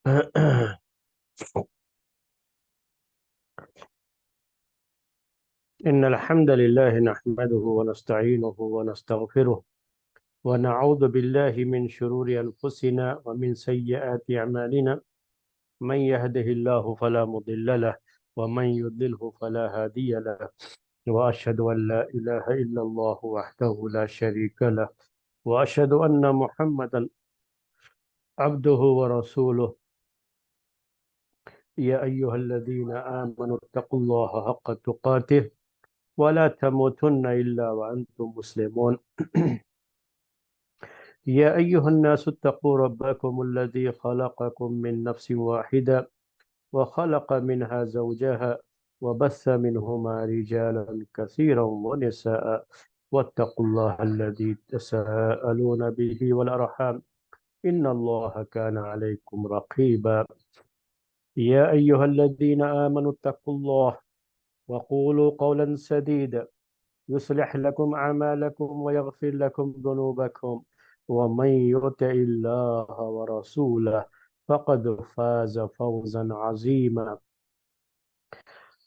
إن الحمد لله نحمده ونستعينه ونستغفره ونعوذ بالله من شرور أنفسنا ومن سيئات أعمالنا. من يهده الله فلا مضل له ومن يضلله فلا هادي له، وأشهد أن لا إله إلا الله وحده لا شريك له، وأشهد أن محمدا عبده ورسوله. يا أيها الذين آمنوا اتقوا الله حق تقاته ولا تموتن إلا وأنتم مسلمون. يا أيها الناس اتقوا ربكم الذي خلقكم من نفس واحدة وخلق منها زوجها وبث منهما رجالا كثيرا ونساء، واتقوا الله الذي تساءلون به والأرحام إن الله كان عليكم رقيبا. يا أيها الذين آمنوا اتقوا الله وقولوا قولا سديدا يصلح لكم أعمالكم ويغفر لكم ذنوبكم، ومن يطع الله ورسوله فقد فاز فوزا عظيما.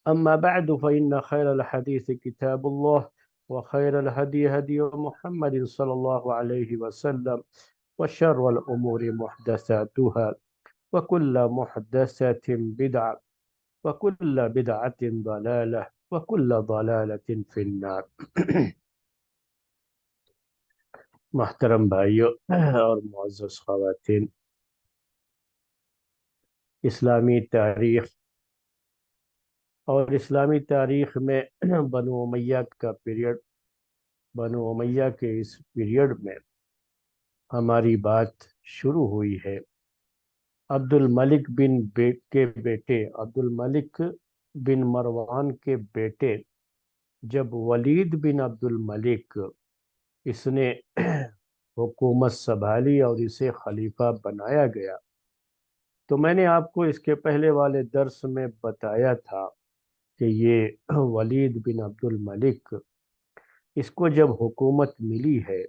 أما بعد فإن خير الحديث كتاب الله، وخير الهدي هدي محمد صلى الله عليه وسلم، وشر الأمور محدثاتها، وكل محدثة بدعة، وكل بدعة ضلالة، وكل ضلالة في النار. محترم بھائیوں اور معزز خواتین، اسلامی تاریخ اور اسلامی تاریخ میں بنو امیہ کا پیریڈ، بنو امیہ کے اس پیریڈ میں ہماری بات شروع ہوئی ہے عبد الملک کے بیٹے، عبد الملک بن مروان کے بیٹے جب ولید بن عبد الملک اس نے حکومت سنبھالی اور اسے خلیفہ بنایا گیا، تو میں نے آپ کو اس کے پہلے والے درس میں بتایا تھا کہ یہ ولید بن عبد الملک، اس کو جب حکومت ملی ہے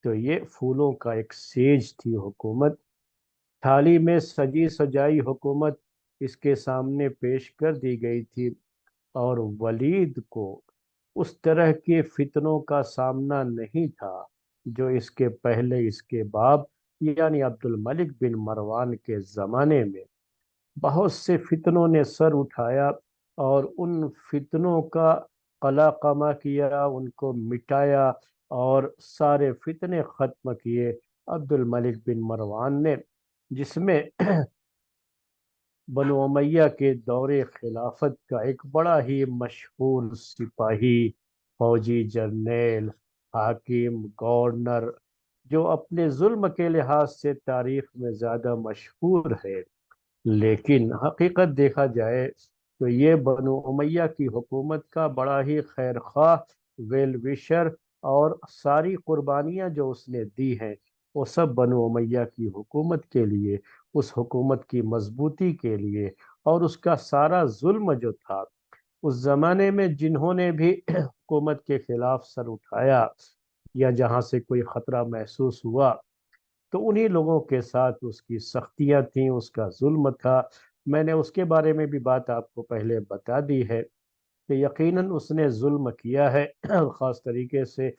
تو یہ پھولوں کا ایک سیج تھی حکومت، تھالی میں سجی سجائی حکومت اس کے سامنے پیش کر دی گئی تھی، اور ولید کو اس طرح کے فتنوں کا سامنا نہیں تھا جو اس کے پہلے اس کے باپ یعنی عبد الملک بن مروان کے زمانے میں بہت سے فتنوں نے سر اٹھایا، اور ان فتنوں کا قلاقمہ کیا، ان کو مٹایا، اور سارے فتنے ختم کیے عبد الملک بن مروان نے، جس میں بنو امیہ کے دور خلافت کا ایک بڑا ہی مشہور سپاہی، فوجی جرنیل، حاکم، گورنر، جو اپنے ظلم کے لحاظ سے تاریخ میں زیادہ مشہور ہے، لیکن حقیقت دیکھا جائے تو یہ بنو امیہ کی حکومت کا بڑا ہی خیر خواہ، ویل وشر، اور ساری قربانیاں جو اس نے دی ہیں وہ سب بنو امیہ کی حکومت کے لیے، اس حکومت کی مضبوطی کے لیے، اور اس کا سارا ظلم جو تھا اس زمانے میں جنہوں نے بھی حکومت کے خلاف سر اٹھایا یا جہاں سے کوئی خطرہ محسوس ہوا تو انہی لوگوں کے ساتھ اس کی سختیاں تھیں، اس کا ظلم تھا۔ میں نے اس کے بارے میں بھی بات آپ کو پہلے بتا دی ہے کہ یقیناً اس نے ظلم کیا ہے، خاص طریقے سے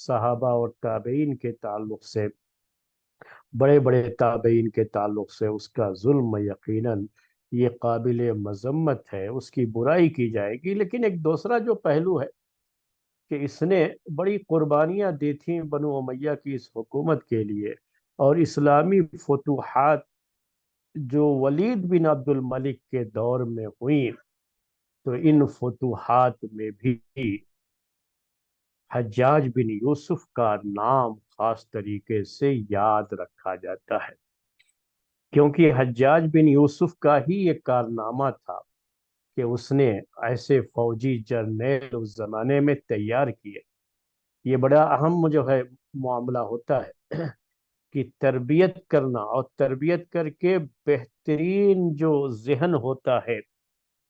صحابہ اور تابعین کے تعلق سے، بڑے بڑے تابعین کے تعلق سے اس کا ظلم یقیناً یہ قابل مذمت ہے، اس کی برائی کی جائے گی۔ لیکن ایک دوسرا جو پہلو ہے کہ اس نے بڑی قربانیاں دی تھیں بنو امیہ کی اس حکومت کے لیے، اور اسلامی فتوحات جو ولید بن عبد الملک کے دور میں ہوئیں، تو ان فتوحات میں بھی حجاج بن یوسف کا نام خاص طریقے سے یاد رکھا جاتا ہے، کیونکہ حجاج بن یوسف کا ہی یہ کارنامہ تھا کہ اس نے ایسے فوجی جرنیل اس زمانے میں تیار کیے۔ یہ بڑا اہم جو ہے معاملہ ہوتا ہے کہ تربیت کرنا، اور تربیت کر کے بہترین جو ذہن ہوتا ہے،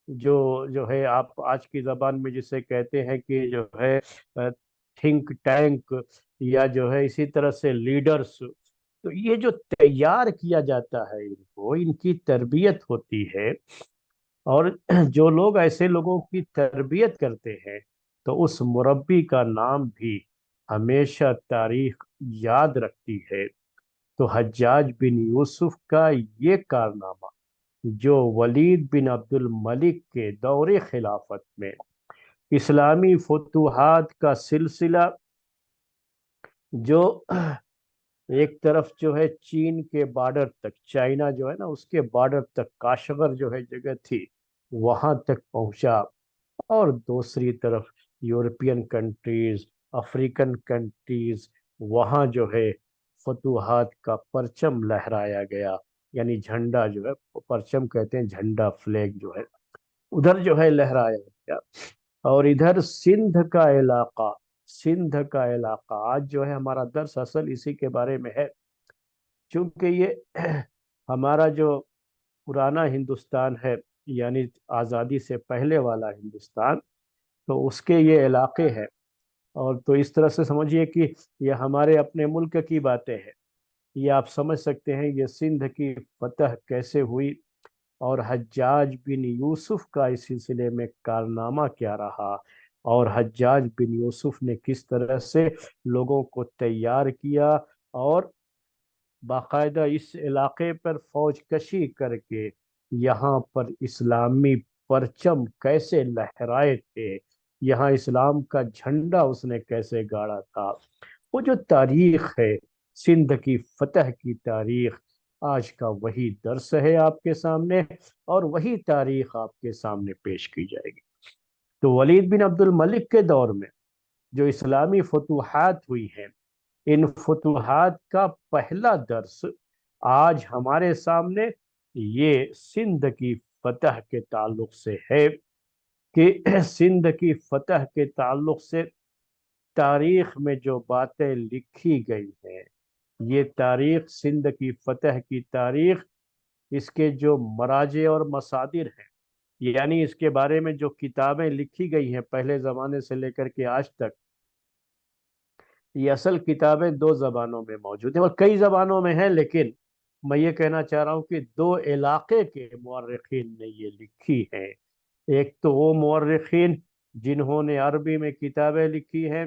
جو ہے آپ آج کی زبان میں جسے کہتے ہیں کہ جو ہے تھنک ٹینک، یا جو ہے اسی طرح سے لیڈرز، تو یہ جو تیار کیا جاتا ہے ان کو، ان کی تربیت ہوتی ہے، اور جو لوگ ایسے لوگوں کی تربیت کرتے ہیں تو اس مربی کا نام بھی ہمیشہ تاریخ یاد رکھتی ہے۔ تو حجاج بن یوسف کا یہ کارنامہ، جو ولید بن عبد الملک کے دور خلافت میں اسلامی فتوحات کا سلسلہ، جو ایک طرف جو ہے چین کے بارڈر تک، چائنا جو ہے نا اس کے بارڈر تک کاشغر جو ہے جگہ تھی، وہاں تک پہنچا، اور دوسری طرف یورپین کنٹریز، افریقن کنٹریز، وہاں جو ہے فتوحات کا پرچم لہرایا گیا، یعنی جھنڈا جو ہے، پرچم کہتے ہیں جھنڈا، فلیگ جو ہے ادھر جو ہے لہرایا گیا۔ اور ادھر سندھ کا علاقہ آج جو ہے ہمارا درس اصل اسی کے بارے میں ہے، چونکہ یہ ہمارا جو پرانا ہندوستان ہے، یعنی آزادی سے پہلے والا ہندوستان، تو اس کے یہ علاقے ہیں، اور تو اس طرح سے سمجھیے کہ یہ ہمارے اپنے ملک کی باتیں ہیں۔ یہ آپ سمجھ سکتے ہیں یہ سندھ کی فتح کیسے ہوئی، اور حجاج بن یوسف کا اس سلسلے میں کارنامہ کیا رہا، اور حجاج بن یوسف نے کس طرح سے لوگوں کو تیار کیا، اور باقاعدہ اس علاقے پر فوج کشی کر کے یہاں پر اسلامی پرچم کیسے لہرائے تھے، یہاں اسلام کا جھنڈا اس نے کیسے گاڑا تھا، وہ جو تاریخ ہے سندھ کی فتح کی تاریخ، آج کا وہی درس ہے آپ کے سامنے، اور وہی تاریخ آپ کے سامنے پیش کی جائے گی۔ تو ولید بن عبد الملک کے دور میں جو اسلامی فتوحات ہوئی ہیں، ان فتوحات کا پہلا درس آج ہمارے سامنے یہ سندھ کی فتح کے تعلق سے ہے، کہ سندھ کی فتح کے تعلق سے تاریخ میں جو باتیں لکھی گئی ہیں، یہ تاریخ سندھ کی فتح کی تاریخ، اس کے جو مراجع اور مصادر ہیں، یعنی اس کے بارے میں جو کتابیں لکھی گئی ہیں پہلے زمانے سے لے کر کے آج تک، یہ اصل کتابیں دو زبانوں میں موجود ہیں، اور کئی زبانوں میں ہیں، لیکن میں یہ کہنا چاہ رہا ہوں کہ دو علاقے کے مورخین نے یہ لکھی ہیں۔ ایک تو وہ مورخین جنہوں نے عربی میں کتابیں لکھی ہیں،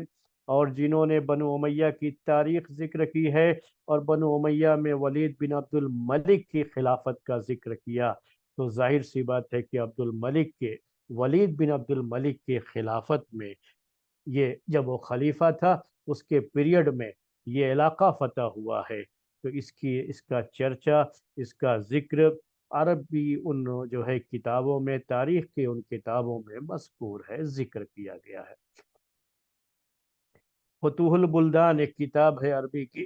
اور جنہوں نے بنو امیہ کی تاریخ ذکر کی ہے، اور بنو امیہ میں ولید بن عبد الملک کی خلافت کا ذکر کیا، تو ظاہر سی بات ہے کہ ولید بن عبد الملک کے خلافت میں، یہ جب وہ خلیفہ تھا اس کے پیریڈ میں یہ علاقہ فتح ہوا ہے، تو اس کا چرچا، اس کا ذکر عربی ان جو ہے کتابوں میں، تاریخ کی ان کتابوں میں مذکور ہے، ذکر کیا گیا ہے۔ فتوح البلدان ایک کتاب ہے عربی کی،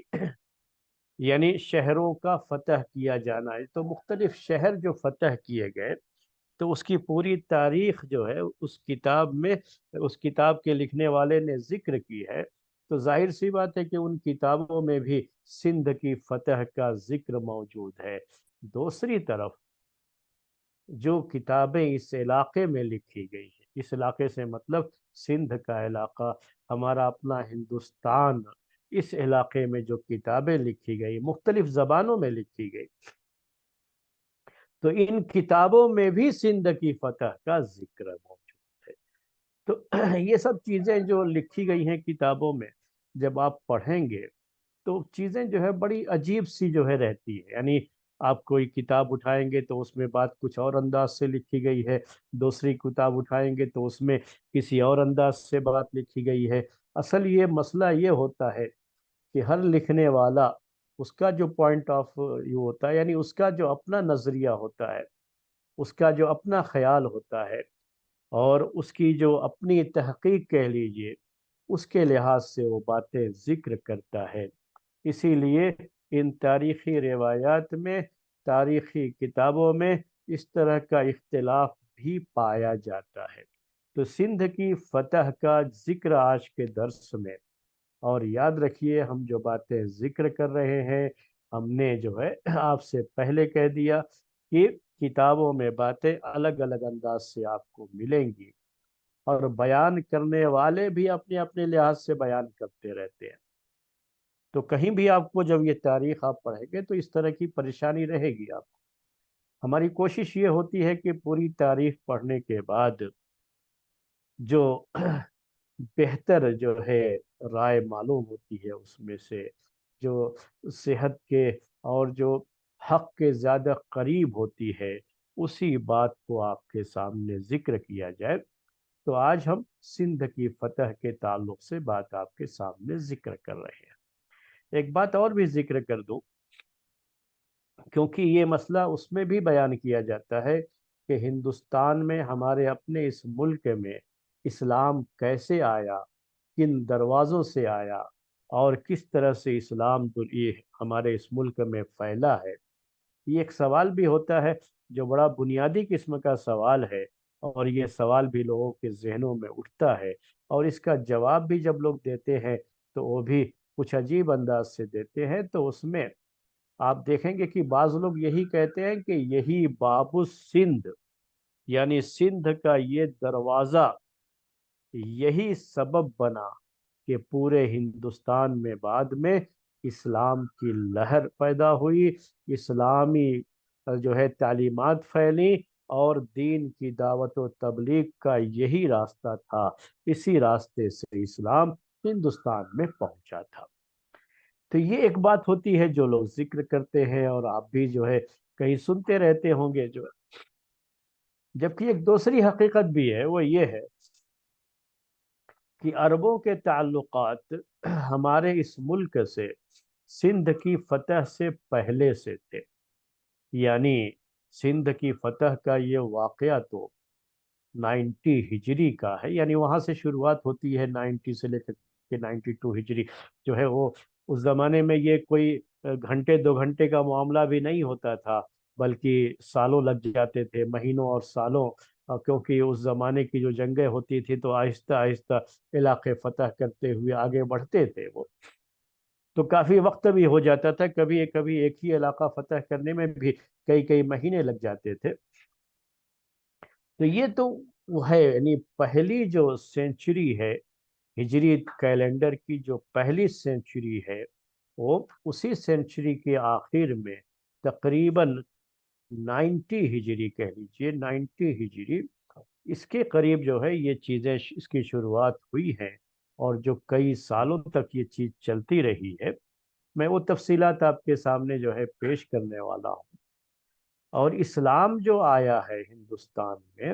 یعنی شہروں کا فتح کیا جانا ہے، تو مختلف شہر جو فتح کیے گئے، تو اس کی پوری تاریخ جو ہے اس کتاب میں، اس کتاب کے لکھنے والے نے ذکر کی ہے، تو ظاہر سی بات ہے کہ ان کتابوں میں بھی سندھ کی فتح کا ذکر موجود ہے۔ دوسری طرف جو کتابیں اس علاقے میں لکھی گئی ہیں، اس علاقے سے مطلب سندھ کا علاقہ، ہمارا اپنا ہندوستان، اس علاقے میں جو کتابیں لکھی گئی، مختلف زبانوں میں لکھی گئی، تو ان کتابوں میں بھی سندھ کی فتح کا ذکر موجود ہے۔ تو یہ سب چیزیں جو لکھی گئی ہیں کتابوں میں، جب آپ پڑھیں گے تو چیزیں جو ہے بڑی عجیب سی جو ہے رہتی ہے، یعنی آپ کوئی کتاب اٹھائیں گے تو اس میں بات کچھ اور انداز سے لکھی گئی ہے، دوسری کتاب اٹھائیں گے تو اس میں کسی اور انداز سے بات لکھی گئی ہے۔ اصل یہ مسئلہ یہ ہوتا ہے کہ ہر لکھنے والا، اس کا جو پوائنٹ آف ویو ہوتا ہے، یعنی اس کا جو اپنا نظریہ ہوتا ہے، اس کا جو اپنا خیال ہوتا ہے، اور اس کی جو اپنی تحقیق کہہ لیجئے، اس کے لحاظ سے وہ باتیں ذکر کرتا ہے۔ اسی لیے ان تاریخی روایات میں، تاریخی کتابوں میں اس طرح کا اختلاف بھی پایا جاتا ہے۔ تو سندھ کی فتح کا ذکر آج کے درس میں، اور یاد رکھیے ہم جو باتیں ذکر کر رہے ہیں، ہم نے جو ہے آپ سے پہلے کہہ دیا کہ کتابوں میں باتیں الگ الگ انداز سے آپ کو ملیں گی، اور بیان کرنے والے بھی اپنے اپنے لحاظ سے بیان کرتے رہتے ہیں۔ تو کہیں بھی آپ کو جب یہ تاریخ آپ پڑھیں گے تو اس طرح کی پریشانی رہے گی آپ کو۔ ہماری کوشش یہ ہوتی ہے کہ پوری تاریخ پڑھنے کے بعد جو بہتر جو ہے رائے معلوم ہوتی ہے، اس میں سے جو صحت کے اور جو حق کے زیادہ قریب ہوتی ہے، اسی بات کو آپ کے سامنے ذکر کیا جائے۔ تو آج ہم سندھ کی فتح کے تعلق سے بات آپ کے سامنے ذکر کر رہے ہیں۔ ایک بات اور بھی ذکر کر دوں، کیونکہ یہ مسئلہ اس میں بھی بیان کیا جاتا ہے کہ ہندوستان میں، ہمارے اپنے اس ملک میں، اسلام کیسے آیا، کن دروازوں سے آیا، اور کس طرح سے اسلام یہ ہمارے اس ملک میں پھیلا ہے۔ یہ ایک سوال بھی ہوتا ہے جو بڑا بنیادی قسم کا سوال ہے، اور یہ سوال بھی لوگوں کے ذہنوں میں اٹھتا ہے، اور اس کا جواب بھی جب لوگ دیتے ہیں تو وہ بھی کچھ عجیب انداز سے دیتے ہیں۔ تو اس میں آپ دیکھیں گے کہ بعض لوگ یہی کہتے ہیں کہ یہی باب السندھ، یعنی سندھ کا یہ دروازہ، یہی سبب بنا کہ پورے ہندوستان میں بعد میں اسلام کی لہر پیدا ہوئی، اسلامی جو ہے تعلیمات پھیلی، اور دین کی دعوت و تبلیغ کا یہی راستہ تھا، اسی راستے سے اسلام ہندوستان میں پہنچا تھا۔ تو یہ ایک بات ہوتی ہے جو لوگ ذکر کرتے ہیں، اور آپ بھی جو ہے کہیں سنتے رہتے ہوں گے جو۔ جبکہ ایک دوسری حقیقت بھی ہے، وہ یہ ہے کہ عربوں کے تعلقات ہمارے اس ملک سے سندھ کی فتح سے پہلے سے تھے۔ یعنی سندھ کی فتح کا یہ واقعہ تو 90 ہجری کا ہے، یعنی وہاں سے شروعات ہوتی ہے، 90 سے لے کر کے 92 ہجری جو ہے وہ۔ اس زمانے میں یہ کوئی گھنٹے دو گھنٹے کا معاملہ بھی نہیں ہوتا تھا، بلکہ سالوں لگ جاتے تھے، مہینوں اور سالوں، کیونکہ اس زمانے کی جو جنگیں ہوتی تھی تو آہستہ آہستہ علاقے فتح کرتے ہوئے آگے بڑھتے تھے وہ، تو کافی وقت بھی ہو جاتا تھا، کبھی کبھی ایک ہی علاقہ فتح کرنے میں بھی کئی کئی مہینے لگ جاتے تھے۔ تو یہ تو وہ ہے، یعنی پہلی جو سینچری ہے، ہجری کیلنڈر کی جو پہلی سینچری ہے، وہ اسی سینچری کے آخر میں تقریباً 90 ہجری کہہ لیجئے، 90 ہجری، اس کے قریب جو ہے یہ چیزیں اس کی شروعات ہوئی ہیں، اور جو کئی سالوں تک یہ چیز چلتی رہی ہے۔ میں وہ تفصیلات آپ کے سامنے جو ہے پیش کرنے والا ہوں۔ اور اسلام جو آیا ہے ہندوستان میں،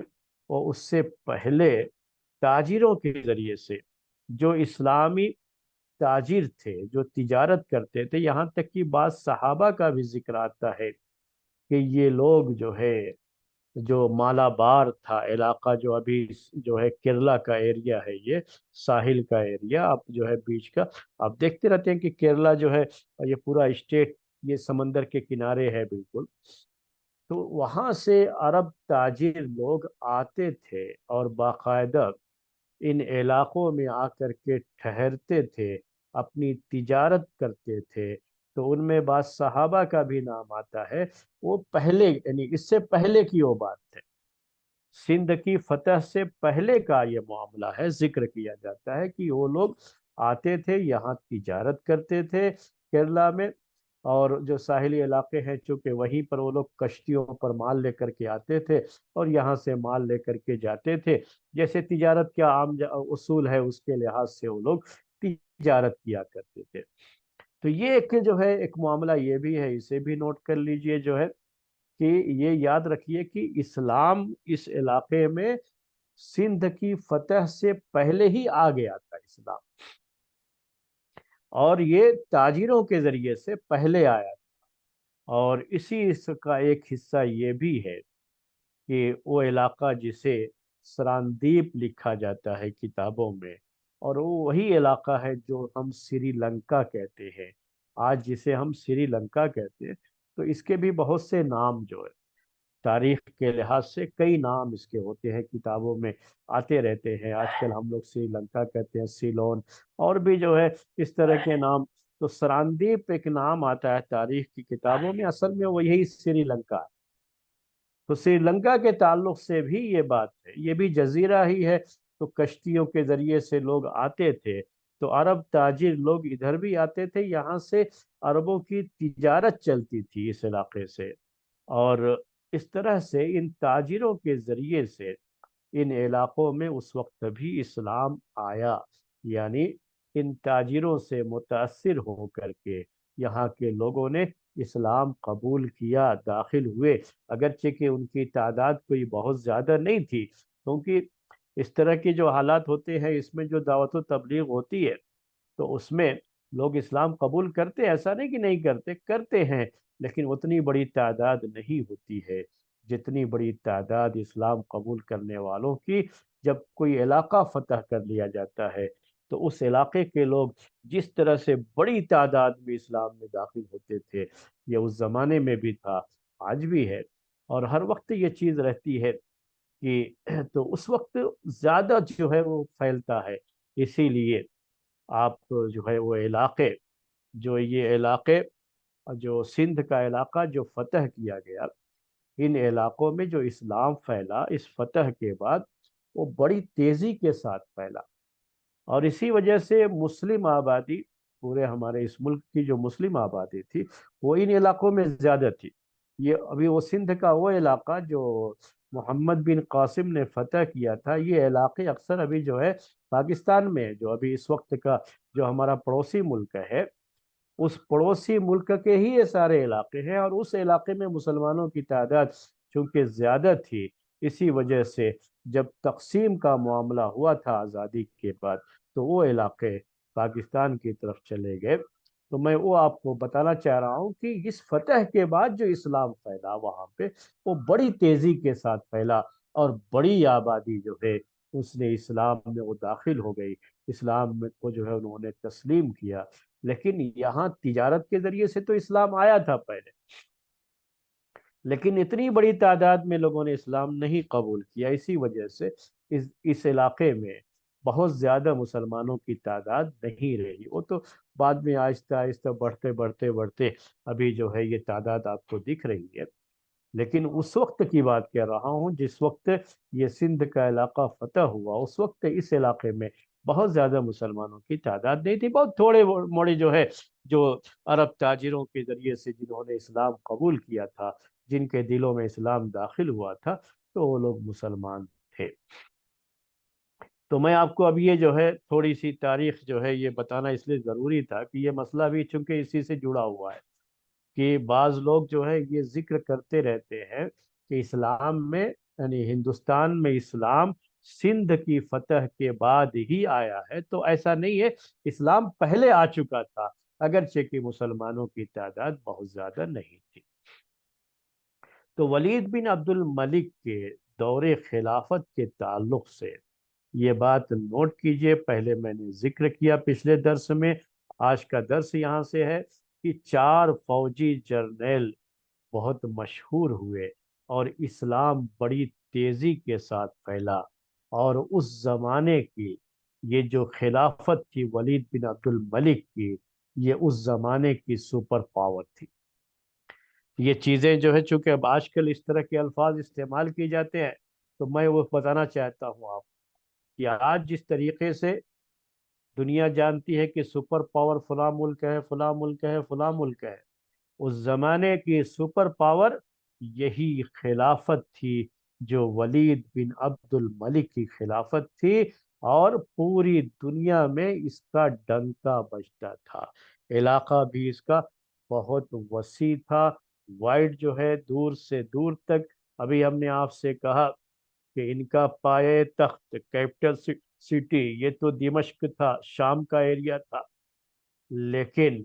وہ اس سے پہلے تاجروں کے ذریعے سے، جو اسلامی تاجر تھے، جو تجارت کرتے تھے، یہاں تک کہ بعض صحابہ کا بھی ذکر آتا ہے کہ یہ لوگ جو ہے، جو مالابار تھا علاقہ، جو ابھی جو ہے کیرلا کا ایریا ہے، یہ ساحل کا ایریا، آپ جو ہے بیچ کا، آپ دیکھتے رہتے ہیں کہ کیرلا جو ہے یہ پورا اسٹیٹ یہ سمندر کے کنارے ہے بالکل۔ تو وہاں سے عرب تاجر لوگ آتے تھے اور باقاعدہ ان علاقوں میں آ کر کے ٹھہرتے تھے، اپنی تجارت کرتے تھے۔ تو ان میں بعض صحابہ کا بھی نام آتا ہے، وہ پہلے، یعنی اس سے پہلے کی وہ بات ہے، سندھ کی فتح سے پہلے کا یہ معاملہ ہے، ذکر کیا جاتا ہے کہ وہ لوگ آتے تھے، یہاں تجارت کرتے تھے کیرلا میں، اور جو ساحلی علاقے ہیں چونکہ وہیں پر وہ لوگ کشتیوں پر مال لے کر کے آتے تھے، اور یہاں سے مال لے کر کے جاتے تھے، جیسے تجارت کا عام اصول ہے اس کے لحاظ سے وہ لوگ تجارت کیا کرتے تھے۔ تو یہ ایک جو ہے ایک معاملہ یہ بھی ہے، اسے بھی نوٹ کر لیجئے جو ہے، کہ یہ یاد رکھیے کہ اسلام اس علاقے میں سندھ کی فتح سے پہلے ہی آ گیا تھا اسلام، اور یہ تاجروں کے ذریعے سے پہلے آیا تھا۔ اور اسی اس کا ایک حصہ یہ بھی ہے کہ وہ علاقہ جسے سراندیپ لکھا جاتا ہے کتابوں میں، اور وہ وہی علاقہ ہے جو ہم سری لنکا کہتے ہیں آج، جسے ہم سری لنکا کہتے ہیں۔ تو اس کے بھی بہت سے نام جو ہے تاریخ کے لحاظ سے کئی نام اس کے ہوتے ہیں، کتابوں میں آتے رہتے ہیں، آج کل ہم لوگ سری لنکا کہتے ہیں، سیلون، اور بھی جو ہے اس طرح کے نام۔ تو سراندیپ ایک نام آتا ہے تاریخ کی کتابوں میں، اصل میں وہ یہی سری لنکا ہے۔ تو سری لنکا کے تعلق سے بھی یہ بات ہے، یہ بھی جزیرہ ہی ہے، تو کشتیوں کے ذریعے سے لوگ آتے تھے، تو عرب تاجر لوگ ادھر بھی آتے تھے، یہاں سے عربوں کی تجارت چلتی تھی اس علاقے سے، اور اس طرح سے ان تاجروں کے ذریعے سے ان علاقوں میں اس وقت بھی اسلام آیا، یعنی ان تاجروں سے متاثر ہو کر کے یہاں کے لوگوں نے اسلام قبول کیا، داخل ہوئے، اگرچہ کہ ان کی تعداد کوئی بہت زیادہ نہیں تھی، کیونکہ اس طرح کے جو حالات ہوتے ہیں اس میں جو دعوت و تبلیغ ہوتی ہے تو اس میں لوگ اسلام قبول کرتے ہیں، ایسا نہیں کہ نہیں کرتے، کرتے ہیں، لیکن اتنی بڑی تعداد نہیں ہوتی ہے جتنی بڑی تعداد اسلام قبول کرنے والوں کی جب کوئی علاقہ فتح کر لیا جاتا ہے تو اس علاقے کے لوگ جس طرح سے بڑی تعداد میں اسلام میں داخل ہوتے تھے، یہ اس زمانے میں بھی تھا، آج بھی ہے، اور ہر وقت یہ چیز رہتی ہے کہ تو اس وقت زیادہ جو ہے وہ پھیلتا ہے، اسی لیے آپ جو ہے وہ علاقے، جو یہ علاقے، جو سندھ کا علاقہ جو فتح کیا گیا، ان علاقوں میں جو اسلام پھیلا اس فتح کے بعد وہ بڑی تیزی کے ساتھ پھیلا، اور اسی وجہ سے مسلم آبادی پورے ہمارے اس ملک کی جو مسلم آبادی تھی وہ ان علاقوں میں زیادہ تھی۔ یہ ابھی وہ سندھ کا وہ علاقہ جو محمد بن قاسم نے فتح کیا تھا، یہ علاقے اکثر ابھی جو ہے پاکستان میں، جو ابھی اس وقت کا جو ہمارا پڑوسی ملک ہے، اس پڑوسی ملک کے ہی یہ سارے علاقے ہیں، اور اس علاقے میں مسلمانوں کی تعداد چونکہ زیادہ تھی، اسی وجہ سے جب تقسیم کا معاملہ ہوا تھا آزادی کے بعد تو وہ علاقے پاکستان کی طرف چلے گئے۔ تو میں وہ آپ کو بتانا چاہ رہا ہوں کہ اس فتح کے بعد جو اسلام پھیلا وہاں پہ وہ بڑی تیزی کے ساتھ پھیلا، اور بڑی آبادی جو ہے اس نے اسلام میں وہ داخل ہو گئی، اسلام میں کو جو ہے انہوں نے تسلیم کیا۔ لیکن یہاں تجارت کے ذریعے سے تو اسلام آیا تھا پہلے، لیکن اتنی بڑی تعداد میں لوگوں نے اسلام نہیں قبول کیا، اسی وجہ سے اس علاقے میں بہت زیادہ مسلمانوں کی تعداد نہیں رہی، وہ تو بعد میں آہستہ آہستہ بڑھتے بڑھتے بڑھتے ابھی جو ہے یہ تعداد آپ کو دکھ رہی ہے، لیکن اس وقت کی بات کر رہا ہوں جس وقت یہ سندھ کا علاقہ فتح ہوا، اس وقت اس علاقے میں بہت زیادہ مسلمانوں کی تعداد نہیں تھی، بہت تھوڑے موڑے جو ہے جو عرب تاجروں کے ذریعے سے جنہوں نے اسلام قبول کیا تھا، جن کے دلوں میں اسلام داخل ہوا تھا، تو وہ لوگ مسلمان تھے۔ تو میں آپ کو اب یہ جو ہے تھوڑی سی تاریخ جو ہے یہ بتانا اس لیے ضروری تھا کہ یہ مسئلہ بھی چونکہ اسی سے جڑا ہوا ہے کہ بعض لوگ جو ہے یہ ذکر کرتے رہتے ہیں کہ اسلام میں، یعنی ہندوستان میں اسلام سندھ کی فتح کے بعد ہی آیا ہے، تو ایسا نہیں ہے، اسلام پہلے آ چکا تھا، اگرچہ کہ مسلمانوں کی تعداد بہت زیادہ نہیں تھی۔ تو ولید بن عبد الملک کے دور خلافت کے تعلق سے یہ بات نوٹ کیجئے، پہلے میں نے ذکر کیا پچھلے درس میں، آج کا درس یہاں سے ہے کہ 4 فوجی جرنیل بہت مشہور ہوئے اور اسلام بڑی تیزی کے ساتھ پھیلا، اور اس زمانے کی یہ جو خلافت تھی ولید بن عبد الملک کی، یہ اس زمانے کی سپر پاور تھی۔ یہ چیزیں جو ہے چونکہ اب آج کل اس طرح کے الفاظ استعمال کیے جاتے ہیں تو میں وہ بتانا چاہتا ہوں آپ کہ آج جس طریقے سے دنیا جانتی ہے کہ سپر پاور فلاں ملک ہے، فلاں ملک ہے، فلاں ملک ہے، اس زمانے کی سپر پاور یہی خلافت تھی جو ولید بن عبد الملک کی خلافت تھی، اور پوری دنیا میں اس کا ڈنکا بجتا تھا، علاقہ بھی اس کا بہت وسیع تھا، وائڈ جو ہے دور سے دور تک۔ ابھی ہم نے آپ سے کہا کہ ان کا پائے تخت، کیپٹل سٹی، یہ تو دمشق تھا، شام کا ایریا تھا، لیکن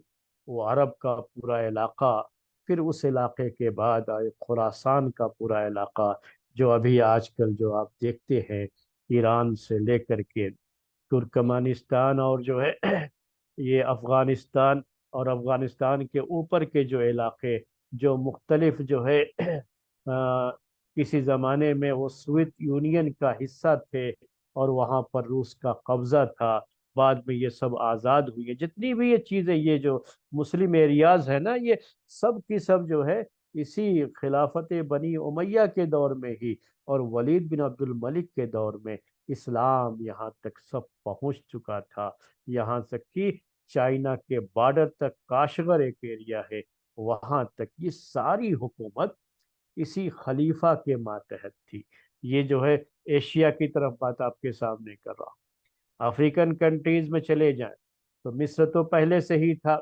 وہ عرب کا پورا علاقہ، پھر اس علاقے کے بعد آئے خراسان کا پورا علاقہ، جو ابھی آج کل جو آپ دیکھتے ہیں ایران سے لے کر کے ترکمانستان اور جو ہے یہ افغانستان، اور افغانستان کے اوپر کے جو علاقے جو مختلف جو ہے کسی زمانے میں وہ سوویت یونین کا حصہ تھے اور وہاں پر روس کا قبضہ تھا، بعد میں یہ سب آزاد ہوئی ہے، جتنی بھی یہ چیزیں، یہ جو مسلم ایریاز ہے نا، یہ سب کی سب جو ہے اسی خلافت بنی امیہ کے دور میں ہی اور ولید بن عبد الملک کے دور میں اسلام یہاں تک سب پہنچ چکا تھا، یہاں تک کہ چائنا کے بارڈر تک کاشغر ایک ایریا ہے، وہاں تک یہ ساری حکومت اسی خلیفہ کے ماتحت تھی۔ یہ جو ہے ایشیا کی طرف بات آپ کے سامنے کر رہا ہوں۔ افریقن کنٹریز میں چلے جائیں تو مصر تو پہلے سے ہی تھا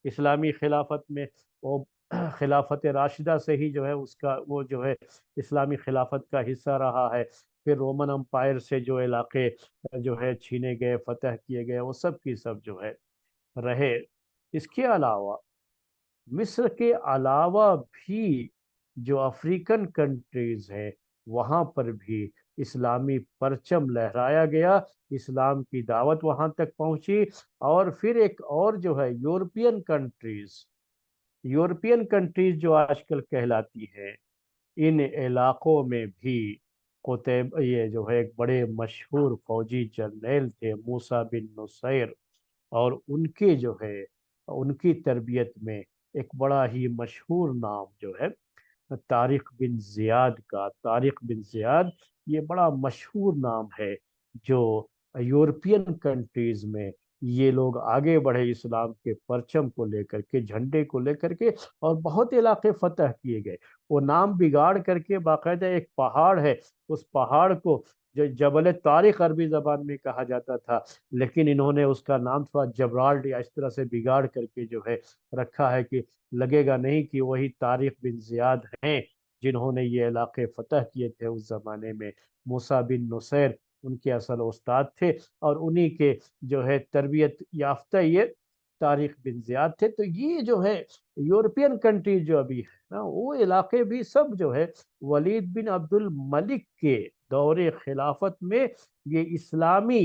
اسلامی خلافت میں، وہ خلافت راشدہ سے ہی جو ہے اس کا وہ جو ہے اسلامی خلافت کا حصہ رہا ہے۔ پھر رومن امپائر سے جو علاقے جو ہے چھینے گئے، فتح کیے گئے، وہ سب کی سب جو ہے رہے۔ اس کے علاوہ مصر کے علاوہ بھی جو افریقن کنٹریز ہیں وہاں پر بھی اسلامی پرچم لہرایا گیا، اسلام کی دعوت وہاں تک پہنچی۔ اور پھر ایک اور جو ہے یورپین کنٹریز جو آج کل کہلاتی ہیں، ان علاقوں میں بھی یہ جو ہے ایک بڑے مشہور فوجی جرنیل تھے موسیٰ بن نصیر، اور ان کے جو ہے ان کی تربیت میں ایک بڑا ہی مشہور نام جو ہے طارق بن زیاد کا۔ طارق بن زیاد یہ بڑا مشہور نام ہے، جو یورپین کنٹریز میں یہ لوگ آگے بڑھے اسلام کے پرچم کو لے کر کے، جھنڈے کو لے کر کے، اور بہت علاقے فتح کیے گئے۔ وہ نام بگاڑ کر کے باقاعدہ ایک پہاڑ ہے، اس پہاڑ کو جو جبل طارق عربی زبان میں کہا جاتا تھا، لیکن انہوں نے اس کا نام تھوڑا جبرالٹ یا اس طرح سے بگاڑ کر کے جو ہے رکھا ہے کہ لگے گا نہیں کہ وہی طارق بن زیاد ہیں جنہوں نے یہ علاقے فتح کیے تھے اس زمانے میں۔ موسیٰ بن نصیر ان کے اصل استاد تھے، اور انہی کے جو ہے تربیت یافتہ یہ طارق بن زیاد تھے۔ تو یہ جو ہے یورپین کنٹری جو ابھی ہے نا، وہ علاقے بھی سب جو ہے ولید بن عبد الملک کے دور خلافت میں یہ اسلامی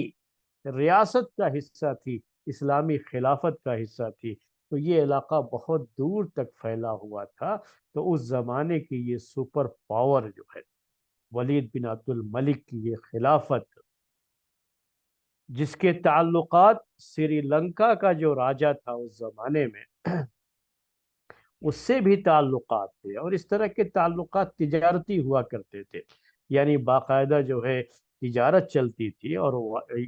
ریاست کا حصہ تھی، اسلامی خلافت کا حصہ تھی۔ تو یہ علاقہ بہت دور تک پھیلا ہوا تھا۔ تو اس زمانے کی یہ سپر پاور جو ہے ولید بن عبد الملک کی یہ خلافت، جس کے تعلقات سری لنکا کا جو راجہ تھا اس زمانے میں اس سے بھی تعلقات تھے، اور اس طرح کے تعلقات تجارتی ہوا کرتے تھے، یعنی باقاعدہ جو ہے تجارت چلتی تھی۔ اور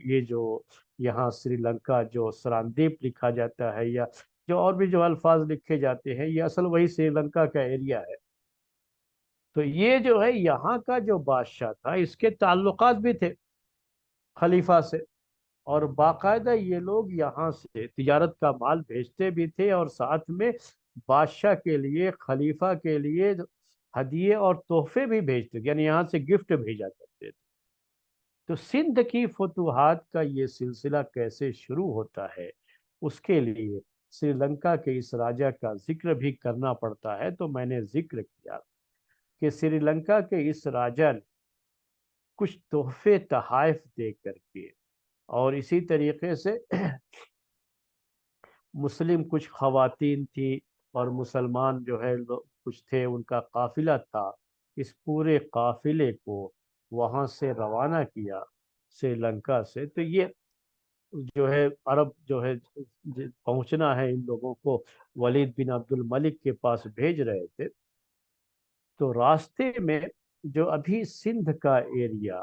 یہ جو یہاں سری لنکا جو سراندیپ لکھا جاتا ہے، یا جو اور بھی جو الفاظ لکھے جاتے ہیں، یہ اصل وہی سری لنکا کا ایریا ہے۔ تو یہ جو ہے یہاں کا جو بادشاہ تھا، اس کے تعلقات بھی تھے خلیفہ سے، اور باقاعدہ یہ لوگ یہاں سے تجارت کا مال بھیجتے بھی تھے، اور ساتھ میں بادشاہ کے لیے، خلیفہ کے لیے ہدیے اور تحفے بھی بھیجتے تھے، یعنی یہاں سے گفٹ بھیجا کرتے تھے۔ تو سندھ کی فتوحات کا یہ سلسلہ کیسے شروع ہوتا ہے، اس کے لیے سری لنکا کے اس راجہ کا ذکر بھی کرنا پڑتا ہے۔ تو میں نے ذکر کیا کہ سری لنکا کے اس راجہ نے کچھ تحفے تحائف دے کر کے، اور اسی طریقے سے مسلم کچھ خواتین تھی، اور مسلمان جو ہے کچھ تھے، ان کا قافلہ تھا، اس پورے قافلے کو وہاں سے روانہ کیا سری لنکا سے۔ تو یہ جو ہے عرب جو ہے پہنچنا ہے ان لوگوں کو، ولید بن عبد الملک کے پاس بھیج رہے تھے۔ تو راستے میں جو ابھی سندھ کا ایریا،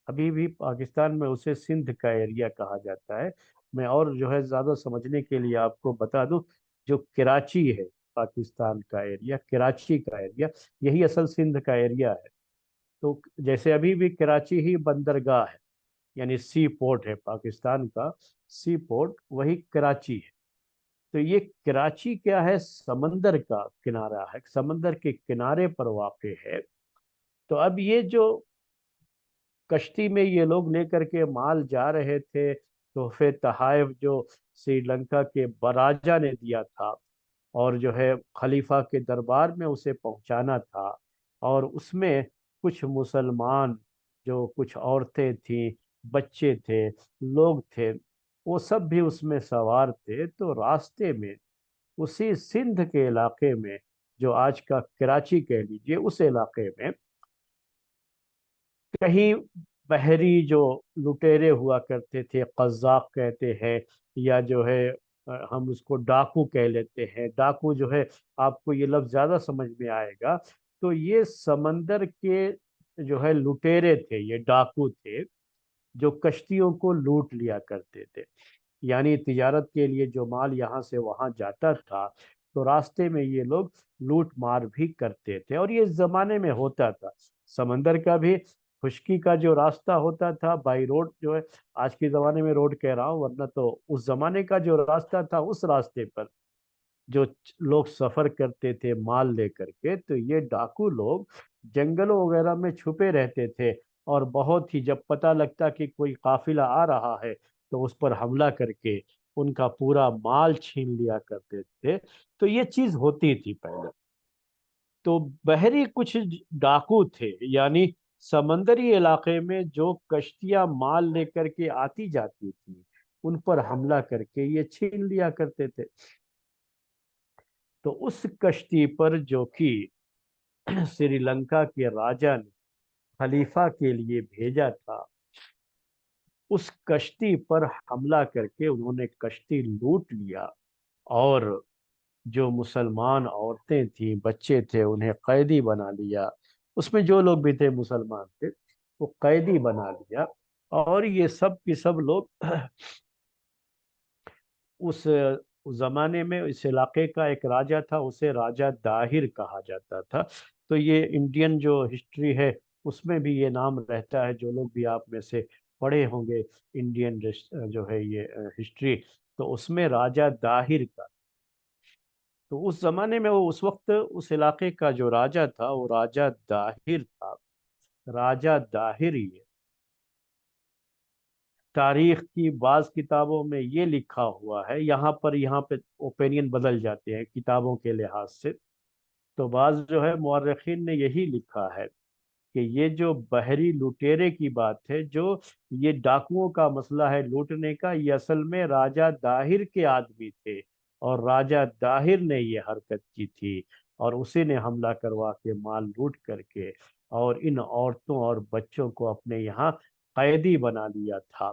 ابھی بھی پاکستان میں اسے سندھ کا ایریا کہا جاتا ہے۔ میں اور جو ہے زیادہ سمجھنے کے لیے آپ کو بتا دوں، جو کراچی ہے پاکستان کا ایریا، کراچی کا ایریا یہی اصل سندھ کا ایریا ہے۔ تو جیسے ابھی بھی کراچی ہی بندرگاہ ہے، یعنی سی پورٹ ہے پاکستان کا، سی پورٹ وہی کراچی ہے۔ تو یہ کراچی کیا ہے، سمندر کا کنارہ ہے، سمندر کے کنارے پر واقع ہے۔ تو اب یہ جو کشتی میں یہ لوگ لے کر کے مال جا رہے تھے، تحفے تحائف جو سری لنکا کے براجا نے دیا تھا، اور جو ہے خلیفہ کے دربار میں اسے پہنچانا تھا، اور اس میں کچھ مسلمان، جو کچھ عورتیں تھیں، بچے تھے، لوگ تھے، وہ سب بھی اس میں سوار تھے۔ تو راستے میں اسی سندھ کے علاقے میں، جو آج کا کراچی کہہ لیجئے، اس علاقے میں کہیں بحری جو لٹیرے ہوا کرتے تھے، قزاق کہتے ہیں، یا جو ہے ہم اس کو ڈاکو کہہ لیتے ہیں۔ ڈاکو جو ہے آپ کو یہ لفظ زیادہ سمجھ میں آئے گا۔ تو یہ سمندر کے جو ہے لٹیرے تھے، یہ ڈاکو تھے، جو کشتیوں کو لوٹ لیا کرتے تھے، یعنی تجارت کے لیے جو مال یہاں سے وہاں جاتا تھا تو راستے میں یہ لوگ لوٹ مار بھی کرتے تھے، اور یہ اس زمانے میں ہوتا تھا۔ سمندر کا بھی خشکی کا جو راستہ ہوتا تھا بائی روڈ، جو ہے آج کے زمانے میں روڈ کہہ رہا ہوں، ورنہ تو اس زمانے کا جو راستہ تھا اس راستے پر جو لوگ سفر کرتے تھے مال لے کر کے، تو یہ ڈاکو لوگ جنگلوں وغیرہ میں چھپے رہتے تھے، اور بہت ہی جب پتہ لگتا کہ کوئی قافلہ آ رہا ہے تو اس پر حملہ کر کے ان کا پورا مال چھین لیا کرتے تھے۔ تو یہ چیز ہوتی تھی پہلے۔ تو بحری کچھ ڈاکو تھے، یعنی سمندری علاقے میں جو کشتیاں مال لے کر کے آتی جاتی تھی ان پر حملہ کر کے یہ چھین لیا کرتے تھے۔ تو اس کشتی پر جو کہ سری لنکا کے راجا نے خلیفہ کے لیے بھیجا تھا، اس کشتی پر حملہ کر کے انہوں نے کشتی لوٹ لیا، اور جو مسلمان عورتیں تھیں، بچے تھے، انہیں قیدی بنا لیا۔ اس میں جو لوگ بھی تھے مسلمان تھے وہ قیدی بنا لیا، اور یہ سب کے سب لوگ اس زمانے میں اس علاقے کا ایک راجا تھا، اسے راجا داہر کہا جاتا تھا۔ تو یہ انڈین جو ہسٹری ہے اس میں بھی یہ نام رہتا ہے، جو لوگ بھی آپ میں سے پڑھے ہوں گے انڈین جو ہے یہ ہسٹری، تو اس میں راجا داہر کا، تو اس زمانے میں وہ اس وقت اس علاقے کا جو راجا تھا وہ راجا داہر تھا۔ راجا داہر یہ تاریخ کی بعض کتابوں میں یہ لکھا ہوا ہے، یہاں پہ اوپینین بدل جاتے ہیں کتابوں کے لحاظ سے، تو بعض جو ہے مورخین نے یہی لکھا ہے کہ یہ جو بحری لٹیرے کی بات ہے، جو یہ ڈاکوؤں کا مسئلہ ہے لوٹنے کا، یہ اصل میں راجا داہر کے آدمی تھے، اور راجا داہر نے یہ حرکت کی تھی، اور اسی نے حملہ کروا کے مال لوٹ کر کے اور ان عورتوں اور بچوں کو اپنے یہاں قیدی بنا لیا تھا۔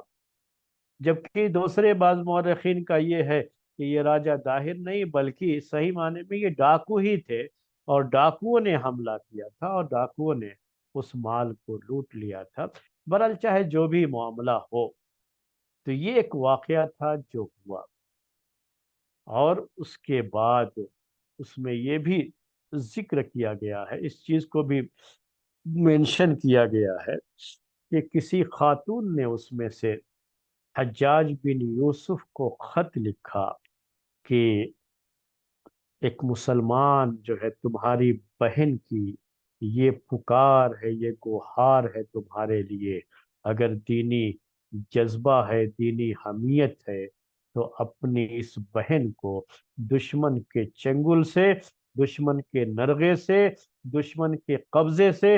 جبکہ دوسرے بعض مورخین کا یہ ہے کہ یہ راجا داہر نہیں بلکہ صحیح معنی میں یہ ڈاکو ہی تھے، اور ڈاکوؤں نے حملہ کیا تھا اور ڈاکوؤں نے اس مال کو لوٹ لیا تھا۔ برحال چاہے جو بھی معاملہ ہو، تو یہ ایک واقعہ تھا جو ہوا، اور اس کے بعد اس میں یہ بھی ذکر کیا گیا ہے، اس چیز کو بھی مینشن کیا گیا ہے کہ کسی خاتون نے اس میں سے حجاج بن یوسف کو خط لکھا کہ ایک مسلمان جو ہے تمہاری بہن کی یہ پکار ہے، یہ گوہار ہے تمہارے لیے، اگر دینی جذبہ ہے، دینی حمیت ہے، تو اپنی اس بہن کو دشمن کے چنگل سے، دشمن کے نرغے سے، دشمن کے قبضے سے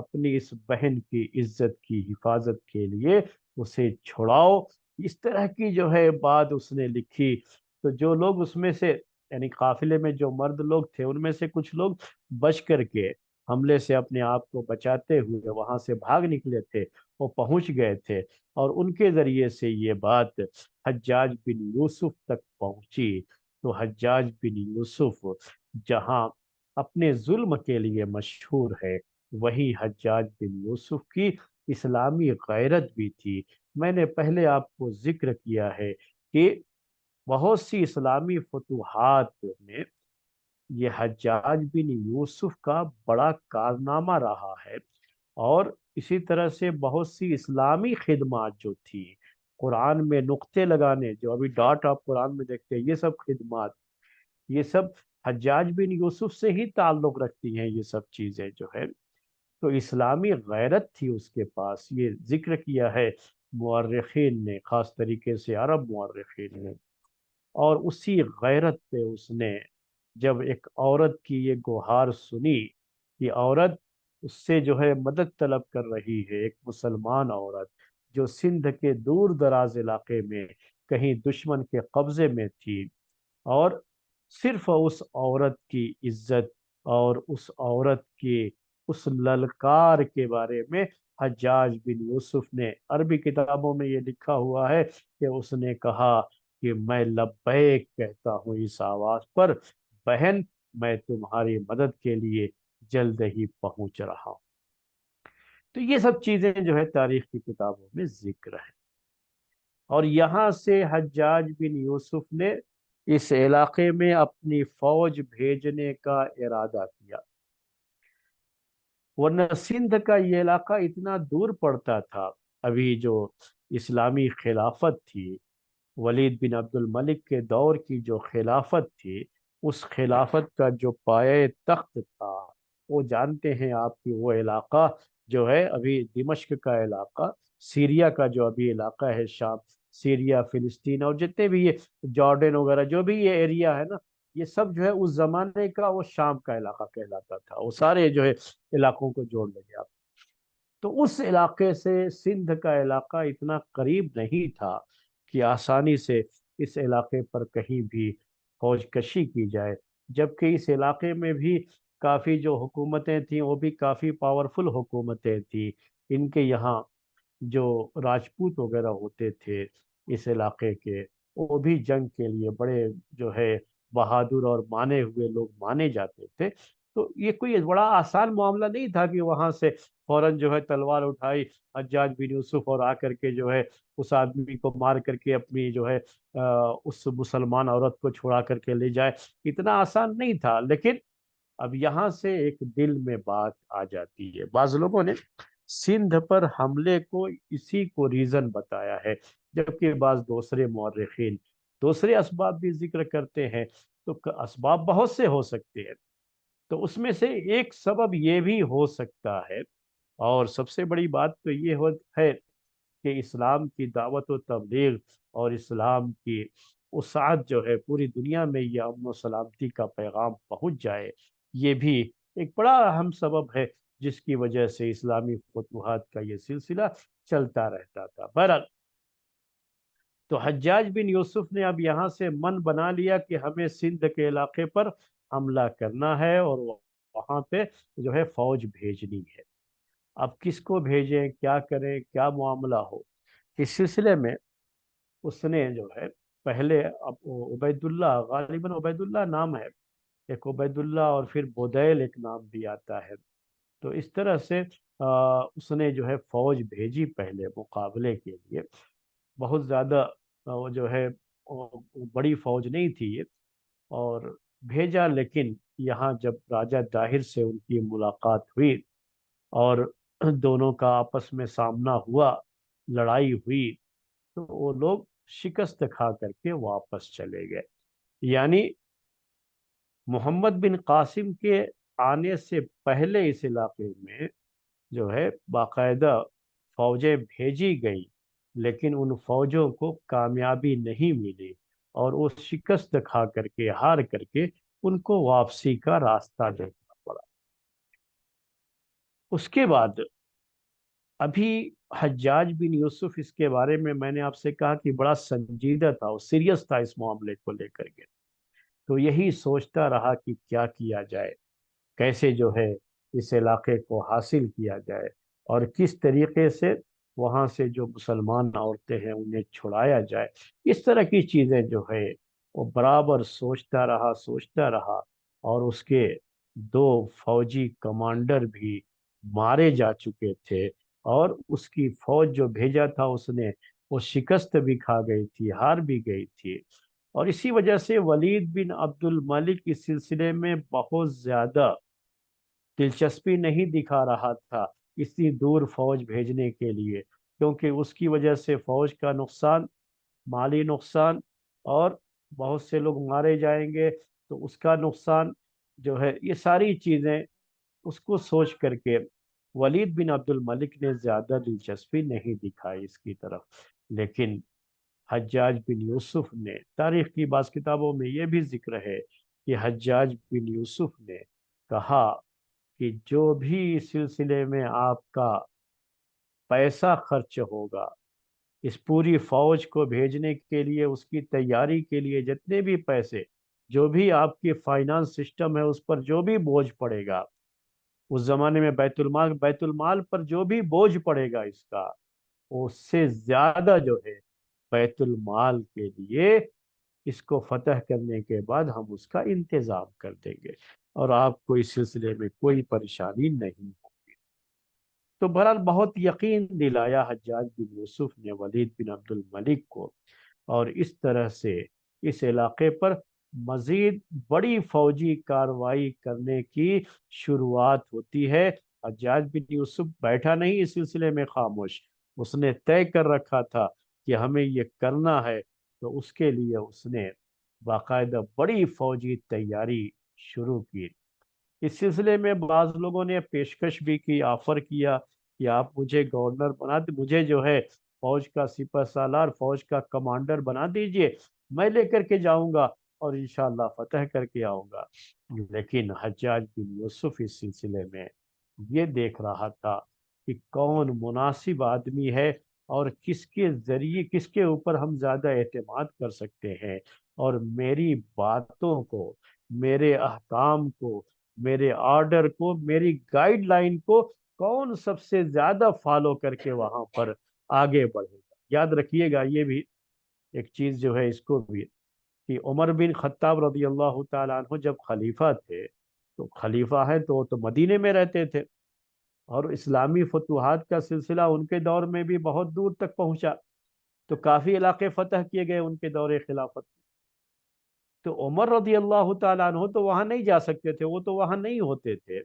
اپنی اس بہن کی عزت کی حفاظت کے لیے اسے چھڑاؤ۔ اس طرح کی جو ہے بات اس نے لکھی، تو جو لوگ اس میں سے، یعنی قافلے میں جو مرد لوگ تھے ان میں سے کچھ لوگ بچ کر کے حملے سے اپنے آپ کو بچاتے ہوئے وہاں سے بھاگ نکلے تھے، وہ پہنچ گئے تھے، اور ان کے ذریعے سے یہ بات حجاج بن یوسف تک پہنچی۔ تو حجاج بن یوسف جہاں اپنے ظلم کے لیے مشہور ہے، وہی حجاج بن یوسف کی اسلامی غیرت بھی تھی۔ میں نے پہلے آپ کو ذکر کیا ہے کہ بہت سی اسلامی فتوحات میں یہ حجاج بن یوسف کا بڑا کارنامہ رہا ہے، اور اسی طرح سے بہت سی اسلامی خدمات جو تھی، قرآن میں نقطے لگانے، جو ابھی ڈاٹ آپ قرآن میں دیکھتے ہیں، یہ سب خدمات، یہ سب حجاج بن یوسف سے ہی تعلق رکھتی ہیں، یہ سب چیزیں جو ہے۔ تو اسلامی غیرت تھی اس کے پاس، یہ ذکر کیا ہے مورخین نے، خاص طریقے سے عرب مورخین نے، اور اسی غیرت پہ اس نے جب ایک عورت کی یہ گوہار سنی کہ عورت اس سے جو ہے مدد طلب کر رہی ہے، ایک مسلمان عورت جو سندھ کے دور دراز علاقے میں کہیں دشمن کے قبضے میں تھی، اور صرف اس عورت کی عزت اور اس عورت کے اس للکار کے بارے میں حجاج بن یوسف نے، عربی کتابوں میں یہ لکھا ہوا ہے کہ اس نے کہا کہ میں لبیک کہتا ہوں اس آواز پر، بہن میں تمہاری مدد کے لیے جلد ہی پہنچ رہا ہوں۔ تو تو یہ سب چیزیں جو ہے تاریخ کی کتابوں میں ذکر ہے، اور یہاں سے حجاج بن یوسف نے اس علاقے میں اپنی فوج بھیجنے کا ارادہ کیا، ورنہ سندھ کا یہ علاقہ اتنا دور پڑتا تھا۔ ابھی جو اسلامی خلافت تھی، ولید بن عبد الملک کے دور کی جو خلافت تھی، اس خلافت کا جو پایہ تخت تھا، وہ جانتے ہیں آپ کی وہ علاقہ جو ہے ابھی دمشق کا علاقہ، سیریا کا جو ابھی علاقہ ہے، شام، سیریا، فلسطین، اور جتنے بھی یہ جارڈن وغیرہ جو بھی یہ ایریا ہے نا، یہ سب جو ہے اس زمانے کا وہ شام کا علاقہ کہلاتا تھا۔ وہ سارے جو ہے علاقوں کو جوڑ لیں گے آپ، تو اس علاقے سے سندھ کا علاقہ اتنا قریب نہیں تھا کہ آسانی سے اس علاقے پر کہیں بھی فوج کشی کی جائے، جبکہ اس علاقے میں بھی کافی جو حکومتیں تھیں وہ بھی کافی پاورفل حکومتیں تھیں۔ ان کے یہاں جو راجپوت وغیرہ ہوتے تھے اس علاقے کے، وہ بھی جنگ کے لیے بڑے جو ہے بہادر اور مانے ہوئے لوگ مانے جاتے تھے۔ تو یہ کوئی بڑا آسان معاملہ نہیں تھا کہ وہاں سے فوراً جو ہے تلوار اٹھائی حجاج بن یوسف اور آ کر کے جو ہے اس آدمی کو مار کر کے اپنی جو ہے اس مسلمان عورت کو چھڑا کر کے لے جائے، اتنا آسان نہیں تھا۔ لیکن اب یہاں سے ایک دل میں بات آ جاتی ہے، بعض لوگوں نے سندھ پر حملے کو اسی کو ریزن بتایا ہے، جبکہ بعض دوسرے مورخین دوسرے اسباب بھی ذکر کرتے ہیں۔ تو اسباب بہت سے ہو سکتے ہیں، تو اس میں سے ایک سبب یہ بھی ہو سکتا ہے، اور سب سے بڑی بات تو یہ ہے کہ اسلام کی دعوت و تبلیغ اور اسلام کی وسعت جو ہے پوری دنیا میں یہ امن و سلامتی کا پیغام پہنچ جائے، یہ بھی ایک بڑا اہم سبب ہے جس کی وجہ سے اسلامی فتوحات کا یہ سلسلہ چلتا رہتا تھا۔ بہرحال، تو حجاج بن یوسف نے اب یہاں سے من بنا لیا کہ ہمیں سندھ کے علاقے پر حملہ کرنا ہے اور وہاں پہ جو ہے فوج بھیجنی ہے۔ اب کس کو بھیجیں، کیا کریں، کیا معاملہ ہو، اس سلسلے میں اس نے جو ہے پہلے عبید اللہ، غالباً عبید اللہ نام ہے، ایک عبید اللہ اور پھر بدیل ایک نام بھی آتا ہے، تو اس طرح سے اس نے جو ہے فوج بھیجی پہلے مقابلے کے لیے۔ بہت زیادہ وہ جو ہے بڑی فوج نہیں تھی یہ، اور بھیجا، لیکن یہاں جب راجہ طاہر سے ان کی ملاقات ہوئی اور دونوں کا آپس میں سامنا ہوا، لڑائی ہوئی، تو وہ لوگ شکست کھا کر کے واپس چلے گئے۔ یعنی محمد بن قاسم کے آنے سے پہلے اس علاقے میں جو ہے باقاعدہ فوجیں بھیجی گئی، لیکن ان فوجوں کو کامیابی نہیں ملی، اور وہ شکست کھا کر کے، ہار کر کے ان کو واپسی کا راستہ دیکھنا پڑا۔ اس کے بعد ابھی حجاج بن یوسف، اس کے بارے میں نے آپ سے کہا کہ بڑا سنجیدہ تھا، وہ سیریس تھا اس معاملے کو لے کر کے، تو یہی سوچتا رہا کہ کیا کیا جائے، کیسے جو ہے اس علاقے کو حاصل کیا جائے، اور کس طریقے سے وہاں سے جو مسلمان عورتیں ہیں انہیں چھڑایا جائے۔ اس طرح کی چیزیں جو ہے وہ برابر سوچتا رہا، اور اس کے دو فوجی کمانڈر بھی مارے جا چکے تھے، اور اس کی فوج جو بھیجا تھا اس نے وہ شکست بھی کھا گئی تھی، ہار بھی گئی تھی، اور اسی وجہ سے ولید بن عبد الملک اس سلسلے میں بہت زیادہ دلچسپی نہیں دکھا رہا تھا اتنی دور فوج بھیجنے کے لیے، کیونکہ اس کی وجہ سے فوج کا نقصان، مالی نقصان، اور بہت سے لوگ مارے جائیں گے تو اس کا نقصان جو ہے، یہ ساری چیزیں اس کو سوچ کر کے ولید بن عبد الملک نے زیادہ دلچسپی نہیں دکھائی اس کی طرف۔ لیکن حجاج بن یوسف نے، تاریخ کی بعض کتابوں میں یہ بھی ذکر ہے کہ حجاج بن یوسف نے کہا کہ جو بھی اس سلسلے میں آپ کا پیسہ خرچ ہوگا، اس پوری فوج کو بھیجنے کے لیے، اس کی تیاری کے لیے جتنے بھی پیسے، جو بھی آپ کی فائنانس سسٹم ہے اس پر جو بھی بوجھ پڑے گا، اس زمانے میں بیت المال پر جو بھی بوجھ پڑے گا اس کا، اس سے زیادہ جو ہے بیت المال کے لیے اس کو فتح کرنے کے بعد ہم اس کا انتظام کر دیں گے، اور آپ کو اس سلسلے میں کوئی پریشانی نہیں ہوگی۔ تو بہرحال بہت یقین دلایا حجاج بن یوسف نے ولید بن عبد الملک کو، اور اس طرح سے اس علاقے پر مزید بڑی فوجی کارروائی کرنے کی شروعات ہوتی ہے۔ حجاج بن یوسف بیٹھا نہیں اس سلسلے میں خاموش، اس نے طے کر رکھا تھا کہ ہمیں یہ کرنا ہے، تو اس کے لیے اس نے باقاعدہ بڑی فوجی تیاری شروع کی۔ اس سلسلے میں بعض لوگوں نے پیشکش بھی کی، آفر کیا کہ آپ مجھے گورنر بنا دیں، مجھے جو ہے فوج کا سپہ سالار، فوج کا کمانڈر بنا دیجئے، میں لے کر کے جاؤں گا اور انشاءاللہ فتح کر کے آؤں گا۔ لیکن حجاج بن یوسف اس سلسلے میں یہ دیکھ رہا تھا کہ کون مناسب آدمی ہے اور کس کے ذریعے، کس کے اوپر ہم زیادہ اعتماد کر سکتے ہیں، اور میری باتوں کو، میرے احکام کو، میرے آرڈر کو، میری گائیڈ لائن کو کون سب سے زیادہ فالو کر کے وہاں پر آگے بڑھے گا۔ یاد رکھیے گا یہ بھی ایک چیز جو ہے، اس کو بھی، کہ عمر بن خطاب رضی اللہ تعالیٰ عنہ جب خلیفہ تھے، تو خلیفہ ہے تو وہ تو مدینے میں رہتے تھے، اور اسلامی فتوحات کا سلسلہ ان کے دور میں بھی بہت دور تک پہنچا، تو کافی علاقے فتح کیے گئے ان کے دور خلافت۔ تو عمر رضی اللہ تعالیٰ عنہ تو وہاں نہیں جا سکتے تھے، وہ تو وہاں نہیں ہوتے تھے،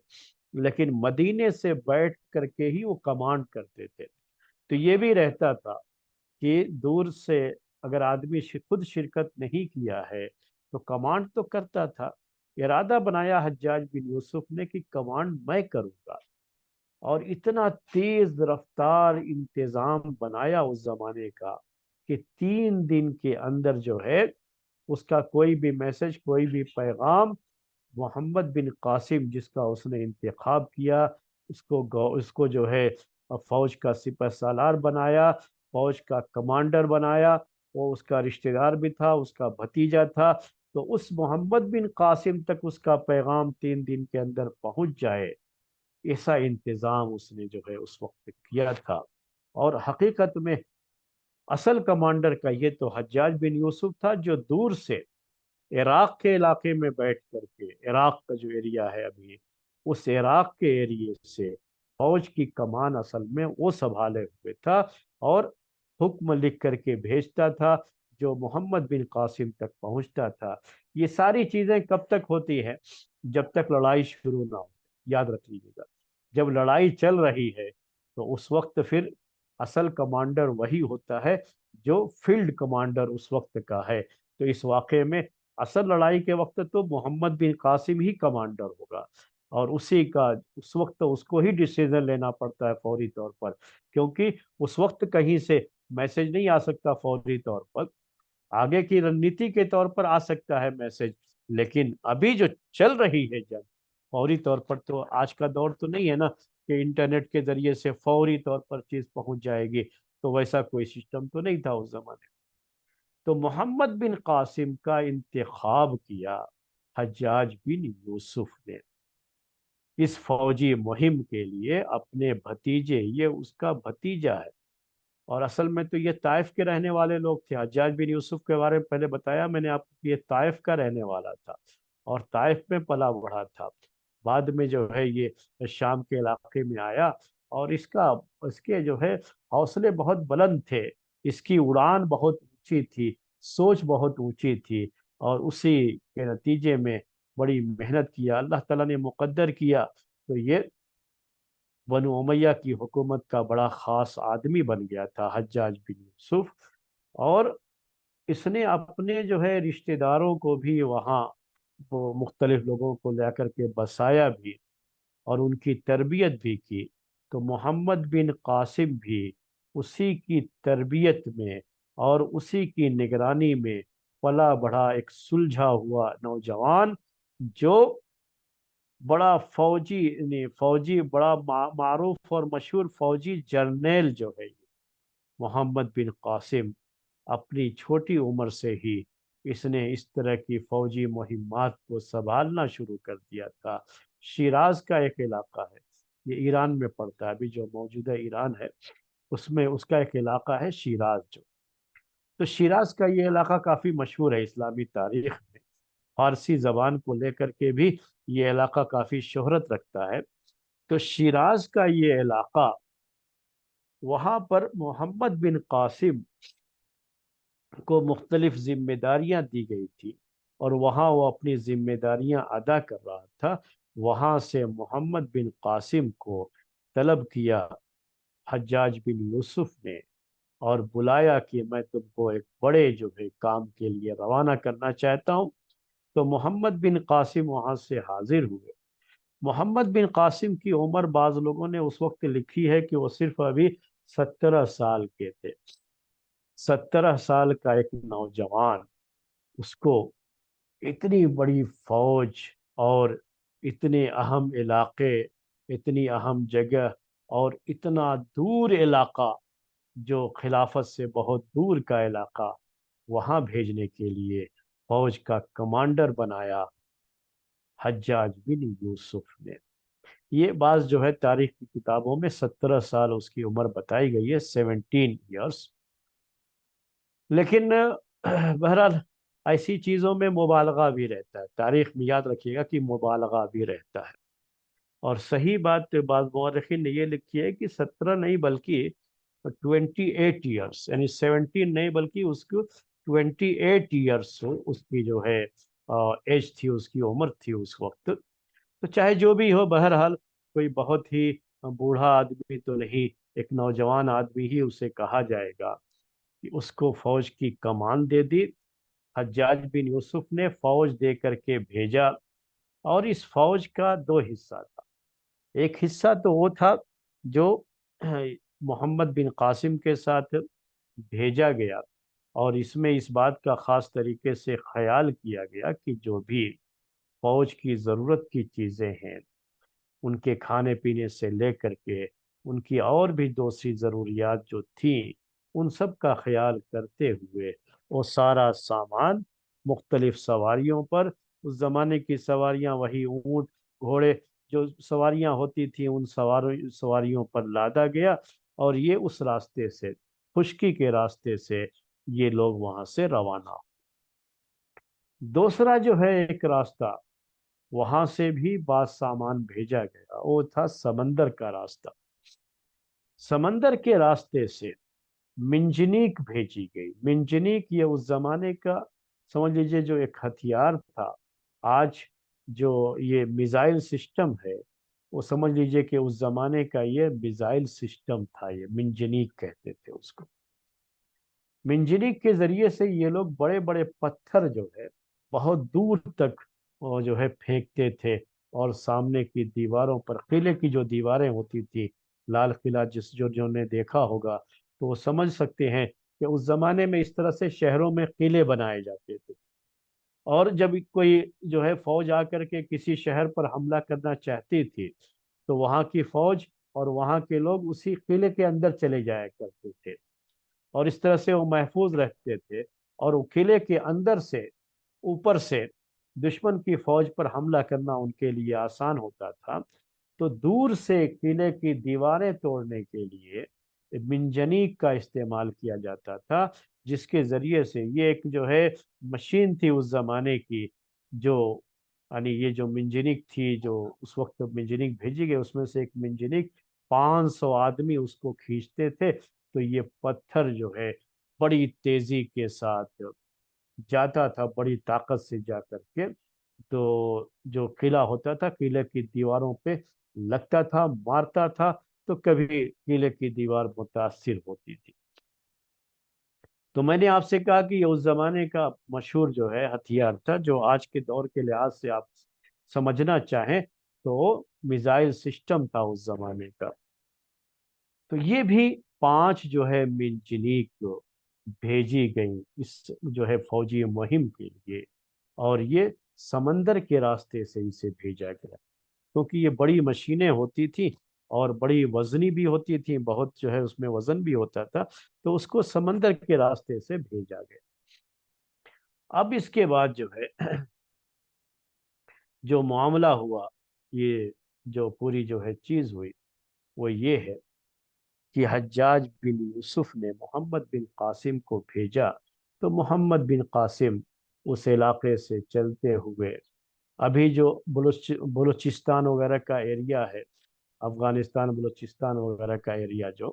لیکن مدینے سے بیٹھ کر کے ہی وہ کمانڈ کرتے تھے۔ تو یہ بھی رہتا تھا کہ دور سے اگر آدمی خود شرکت نہیں کیا ہے تو کمانڈ تو کرتا تھا۔ ارادہ بنایا حجاج بن یوسف نے کہ کمانڈ میں کروں گا، اور اتنا تیز رفتار انتظام بنایا اس زمانے کا کہ 3 دن کے اندر جو ہے اس کا کوئی بھی میسج، کوئی بھی پیغام، محمد بن قاسم جس کا اس نے انتخاب کیا، اس کو جو ہے فوج کا سپہ سالار بنایا، فوج کا کمانڈر بنایا، وہ اس کا رشتہ دار بھی تھا، اس کا بھتیجا تھا، تو اس محمد بن قاسم تک اس کا پیغام 3 دن کے اندر پہنچ جائے، ایسا انتظام اس نے جو ہے اس وقت کیا تھا۔ اور حقیقت میں اصل کمانڈر کا یہ تو حجاج بن یوسف تھا، جو دور سے عراق کے علاقے میں بیٹھ کر کے، عراق کا جو ایریا ہے ابھی، اس عراق کے ایریے سے فوج کی کمان اصل میں وہ سنبھالے ہوئے تھا، اور حکم لکھ کر کے بھیجتا تھا جو محمد بن قاسم تک پہنچتا تھا۔ یہ ساری چیزیں کب تک ہوتی ہے؟ جب تک لڑائی شروع نہ ہو، یاد رکھ لیجیے گا۔ جب لڑائی چل رہی ہے تو اس وقت پھر اصل کمانڈر وہی ہوتا ہے جو فیلڈ کمانڈر اس وقت کا ہے۔ تو اس واقعے میں اصل لڑائی کے وقت تو محمد بن قاسم ہی کمانڈر ہوگا، اور اسی کا اس وقت اس کو ہی ڈیسیزن لینا پڑتا ہے فوری طور پر، کیونکہ اس وقت کہیں سے میسج نہیں آ سکتا فوری طور پر، آگے کی رننیتی کے طور پر آ سکتا ہے میسج، لیکن ابھی جو چل رہی ہے جنگ، فوری طور پر تو آج کا دور تو نہیں ہے نا کہ انٹرنیٹ کے ذریعے سے فوری طور پر چیز پہنچ جائے گی، تو ویسا کوئی سسٹم تو نہیں تھا اس زمانے میں۔ تو محمد بن قاسم کا انتخاب کیا حجاج بن یوسف نے اس فوجی مہم کے لیے، اپنے بھتیجے، یہ اس کا بھتیجا ہے، اور اصل میں تو یہ طائف کے رہنے والے لوگ تھے۔ حجاج بن یوسف کے بارے میں پہلے بتایا میں نے آپ کو کہ یہ طائف کا رہنے والا تھا، اور طائف میں پلا بڑھا تھا، بعد میں جو ہے یہ شام کے علاقے میں آیا، اور اس کے جو ہے حوصلے بہت بلند تھے، اس کی اڑان بہت اونچی تھی، سوچ بہت اونچی تھی، اور اسی کے نتیجے میں بڑی محنت کیا، اللہ تعالیٰ نے مقدر کیا تو یہ بنو امیہ کی حکومت کا بڑا خاص آدمی بن گیا تھا حجاج بن یوسف۔ اور اس نے اپنے جو ہے رشتہ داروں کو بھی وہاں، وہ مختلف لوگوں کو لے کر کے بسایا بھی، اور ان کی تربیت بھی کی۔ تو محمد بن قاسم بھی اسی کی تربیت میں اور اسی کی نگرانی میں پلا بڑھا ایک سلجھا ہوا نوجوان، جو بڑا فوجی، یعنی فوجی، بڑا معروف اور مشہور فوجی جرنیل جو ہے محمد بن قاسم، اپنی چھوٹی عمر سے ہی اس نے اس طرح کی فوجی مہمات کو سنبھالنا شروع کر دیا تھا۔ شیراز کا ایک علاقہ ہے، یہ ایران میں پڑتا ہے، ابھی جو موجودہ ایران ہے اس میں اس کا ایک علاقہ ہے شیراز جو، تو شیراز کا یہ علاقہ کافی مشہور ہے اسلامی تاریخ میں، فارسی زبان کو لے کر کے بھی یہ علاقہ کافی شہرت رکھتا ہے۔ تو شیراز کا یہ علاقہ وہاں پر محمد بن قاسم کو مختلف ذمہ داریاں دی گئی تھی، اور وہاں وہ اپنی ذمہ داریاں ادا کر رہا تھا۔ وہاں سے محمد بن قاسم کو طلب کیا حجاج بن یوسف نے، اور بلایا کہ میں تم کو ایک بڑے جو ہے کام کے لیے روانہ کرنا چاہتا ہوں۔ تو محمد بن قاسم وہاں سے حاضر ہوئے۔ محمد بن قاسم کی عمر بعض لوگوں نے اس وقت لکھی ہے کہ وہ صرف ابھی 17 سال کے تھے۔ 17 سال کا ایک نوجوان، اس کو اتنی بڑی فوج اور اتنے اہم علاقے، اتنی اہم جگہ، اور اتنا دور علاقہ جو خلافت سے بہت دور کا علاقہ، وہاں بھیجنے کے لیے فوج کا کمانڈر بنایا حجاج بن یوسف نے۔ یہ بعض جو ہے تاریخ کی کتابوں میں 17 سال اس کی عمر بتائی گئی ہے، 17 ایئرس۔ لیکن بہرحال ایسی چیزوں میں مبالغہ بھی رہتا ہے، تاریخ میں یاد رکھیے گا کہ مبالغہ بھی رہتا ہے۔ اور صحیح بات بعض مورخین نے یہ لکھی ہے کہ 17 نہیں بلکہ 28 ایئرس، یعنی 17 نہیں بلکہ اس کو 28 ایئرس اس کی جو ہے ایج تھی، اس کی عمر تھی اس وقت۔ تو چاہے جو بھی ہو، بہرحال کوئی بہت ہی بوڑھا آدمی تو نہیں، ایک نوجوان آدمی ہی اسے کہا جائے گا کہ اس کو فوج کی کمان دے دی۔ حجاج بن یوسف نے فوج دے کر کے بھیجا، اور اس فوج کا دو حصہ تھا۔ ایک حصہ تو وہ تھا جو محمد بن قاسم کے ساتھ بھیجا گیا، اور اس میں اس بات کا خاص طریقے سے خیال کیا گیا کہ جو بھی فوج کی ضرورت کی چیزیں ہیں، ان کے کھانے پینے سے لے کر کے ان کی اور بھی دوسری ضروریات جو تھیں، ان سب کا خیال کرتے ہوئے وہ سارا سامان مختلف سواریوں پر، اس زمانے کی سواریاں وہی اونٹ گھوڑے جو سواریاں ہوتی تھیں، ان سواریوں پر لادا گیا، اور یہ اس راستے سے، خشکی کے راستے سے، یہ لوگ وہاں سے روانہ۔ دوسرا جو ہے ایک راستہ، وہاں سے بھی بعض سامان بھیجا گیا، وہ تھا سمندر کا راستہ۔ سمندر کے راستے سے منجنیک بھیجی گئی۔ منجنیک یہ اس زمانے کا، سمجھ لیجئے، جو ایک ہتھیار تھا۔ آج جو یہ میزائل سسٹم ہے، وہ سمجھ لیجئے کہ اس زمانے کا یہ میزائل سسٹم تھا، یہ منجنیک کہتے تھے اس کو۔ منجنیک کے ذریعے سے یہ لوگ بڑے بڑے پتھر جو ہے بہت دور تک وہ جو ہے پھینکتے تھے، اور سامنے کی دیواروں پر، قلعے کی جو دیواریں ہوتی تھی، لال قلعہ جو نے دیکھا ہوگا تو وہ سمجھ سکتے ہیں کہ اس زمانے میں اس طرح سے شہروں میں قلعے بنائے جاتے تھے، اور جب کوئی جو ہے فوج آ کر کے کسی شہر پر حملہ کرنا چاہتی تھی، تو وہاں کی فوج اور وہاں کے لوگ اسی قلعے کے اندر چلے جایا کرتے تھے، اور اس طرح سے وہ محفوظ رہتے تھے، اور وہ قلعے کے اندر سے، اوپر سے دشمن کی فوج پر حملہ کرنا ان کے لیے آسان ہوتا تھا۔ تو دور سے قلعے کی دیواریں توڑنے کے لیے منجنیق کا استعمال کیا جاتا تھا، جس کے ذریعے سے یہ ایک جو ہے مشین تھی اس زمانے کی، جو یعنی یہ جو منجنیق تھی، جو اس وقت منجنیق بھیجی گئی، اس میں سے ایک منجنیق 500 آدمی اس کو کھینچتے تھے، تو یہ پتھر جو ہے بڑی تیزی کے ساتھ جاتا تھا، بڑی طاقت سے جا کر کے، تو جو قلعہ ہوتا تھا، قلعے کی دیواروں پہ لگتا تھا، مارتا تھا، تو کبھی قلعے کی دیوار متاثر ہوتی تھی۔ تو میں نے آپ سے کہا کہ یہ اس زمانے کا مشہور جو ہے ہتھیار تھا، جو آج کے دور کے لحاظ سے آپ سمجھنا چاہیں تو میزائل سسٹم تھا اس زمانے کا۔ تو یہ بھی 5 جو ہے منجنیق جو بھیجی گئی اس جو ہے فوجی مہم کے لیے، اور یہ سمندر کے راستے سے اسے بھیجا گیا، کیونکہ یہ بڑی مشینیں ہوتی تھیں اور بڑی وزنی بھی ہوتی تھیں، بہت جو ہے اس میں وزن بھی ہوتا تھا، تو اس کو سمندر کے راستے سے بھیجا گیا۔ اب اس کے بعد جو ہے جو معاملہ ہوا، یہ جو پوری جو ہے چیز ہوئی، وہ یہ ہے کہ حجاج بن یوسف نے محمد بن قاسم کو بھیجا، تو محمد بن قاسم اس علاقے سے چلتے ہوئے، ابھی جو بلوچستان وغیرہ کا ایریا ہے، افغانستان بلوچستان وغیرہ کا ایریا جو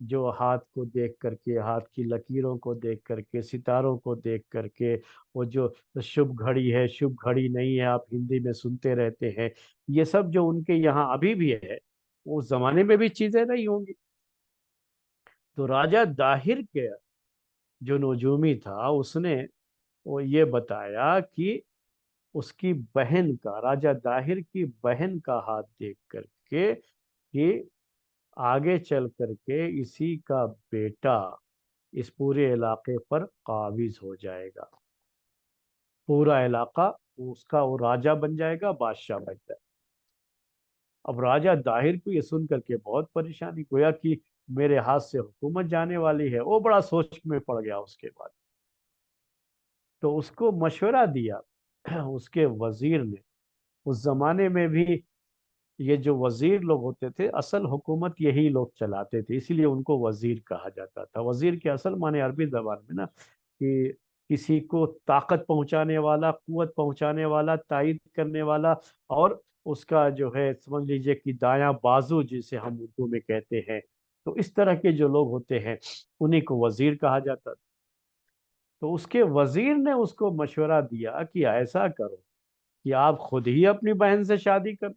جو ہاتھ کو دیکھ کر کے، ہاتھ کی لکیروں کو دیکھ کر کے، ستاروں کو دیکھ کر کے، وہ جو شبھ گھڑی ہے، شبھ گھڑی نہیں ہے، آپ ہندی میں سنتے رہتے ہیں، یہ سب جو ان کے یہاں ابھی بھی ہے، اس زمانے میں بھی چیزیں نہیں ہوں گی۔ تو راجہ داہر کے جو نجومی تھا، اس نے وہ یہ بتایا کہ اس کی بہن کا، راجہ داہر کی بہن کا ہاتھ دیکھ کر کے، کہ آگے چل کر کے اسی کا بیٹا اس پورے علاقے پر قابض ہو جائے گا، پورا علاقہ اس کا، وہ راجہ بن جائے گا، بادشاہ بن جائے گا۔ اب راجہ داہر کو یہ سن کر کے بہت پریشانی، گویا کہ میرے ہاتھ سے حکومت جانے والی ہے، وہ بڑا سوچ میں پڑ گیا اس کے بعد۔ تو اس کو مشورہ دیا اس کے وزیر نے، اس زمانے میں بھی یہ جو وزیر لوگ ہوتے تھے، اصل حکومت یہی لوگ چلاتے تھے، اسی لیے ان کو وزیر کہا جاتا تھا۔ وزیر کے اصل معنی عربی زبان میں نا، کہ کسی کو طاقت پہنچانے والا، قوت پہنچانے والا، تائید کرنے والا، اور اس کا جو ہے سمجھ لیجئے کہ دایاں بازو جسے ہم اردو میں کہتے ہیں، تو اس طرح کے جو لوگ ہوتے ہیں انہیں کو وزیر کہا جاتا تھا۔ تو اس کے وزیر نے اس کو مشورہ دیا کہ ایسا کرو کہ آپ خود ہی اپنی بہن سے شادی کر،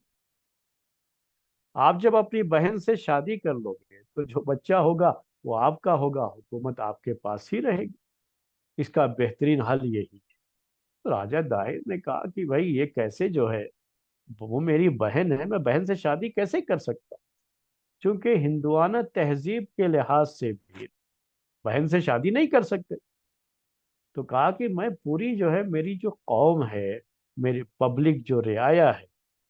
آپ جب اپنی بہن سے شادی کر لو گے تو جو بچہ ہوگا وہ آپ کا ہوگا، حکومت آپ کے پاس ہی رہے گی، اس کا بہترین حل یہی ہے۔ تو راجہ داہر نے کہا کہ بھائی یہ کیسے جو ہے، وہ میری بہن ہے، میں بہن سے شادی کیسے کر سکتا ہوں؟ چونکہ ہندوانہ تہذیب کے لحاظ سے بھی بہن سے شادی نہیں کر سکتے۔ تو کہا کہ میں پوری جو ہے میری جو قوم ہے، میری پبلک جو رعایا ہے،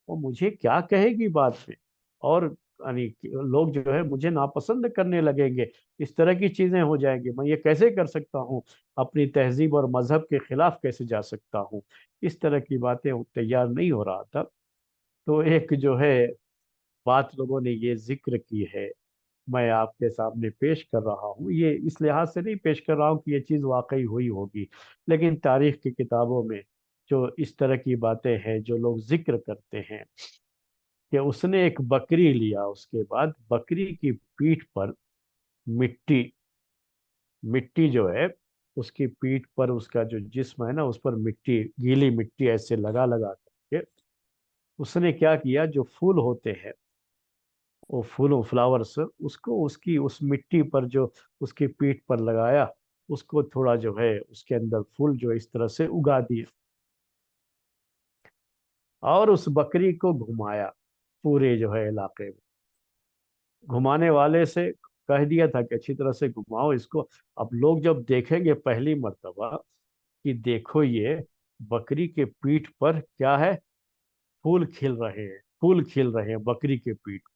وہ مجھے کیا کہے گی بعد میں، اور یعنی لوگ جو ہے مجھے ناپسند کرنے لگیں گے، اس طرح کی چیزیں ہو جائیں گی، میں یہ کیسے کر سکتا ہوں، اپنی تہذیب اور مذہب کے خلاف کیسے جا سکتا ہوں، اس طرح کی باتیں وہ تیار نہیں ہو رہا تھا۔ تو ایک جو ہے بات لوگوں نے یہ ذکر کی ہے، میں آپ کے سامنے پیش کر رہا ہوں، یہ اس لحاظ سے نہیں پیش کر رہا ہوں کہ یہ چیز واقعی ہوئی ہوگی، لیکن تاریخ کی کتابوں میں جو اس طرح کی باتیں ہیں جو لوگ ذکر کرتے ہیں، کہ اس نے ایک بکری لیا، اس کے بعد بکری کی پیٹھ پر مٹی، مٹی جو ہے اس کی پیٹھ پر، اس کا جو جسم ہے نا اس پر مٹی، گیلی مٹی ایسے لگا لگا کر کے، اس نے کیا کیا، جو پھول ہوتے ہیں وہ پھولوں، فلاورز، اس کو اس کی اس مٹی پر جو اس کی پیٹھ پر لگایا، اس کو تھوڑا جو ہے اس کے اندر پھول جو اس طرح سے اگا دیے، اور اس بکری کو گھمایا پورے جو ہے علاقے میں، گھمانے والے سے کہہ دیا تھا کہ اچھی طرح سے گھماؤ اس کو۔ اب لوگ جب دیکھیں گے پہلی مرتبہ کہ دیکھو یہ بکری کے پیٹھ پر کیا ہے، پھول کھل رہے ہیں، پھول کھل رہے ہیں بکری کے پیٹھ،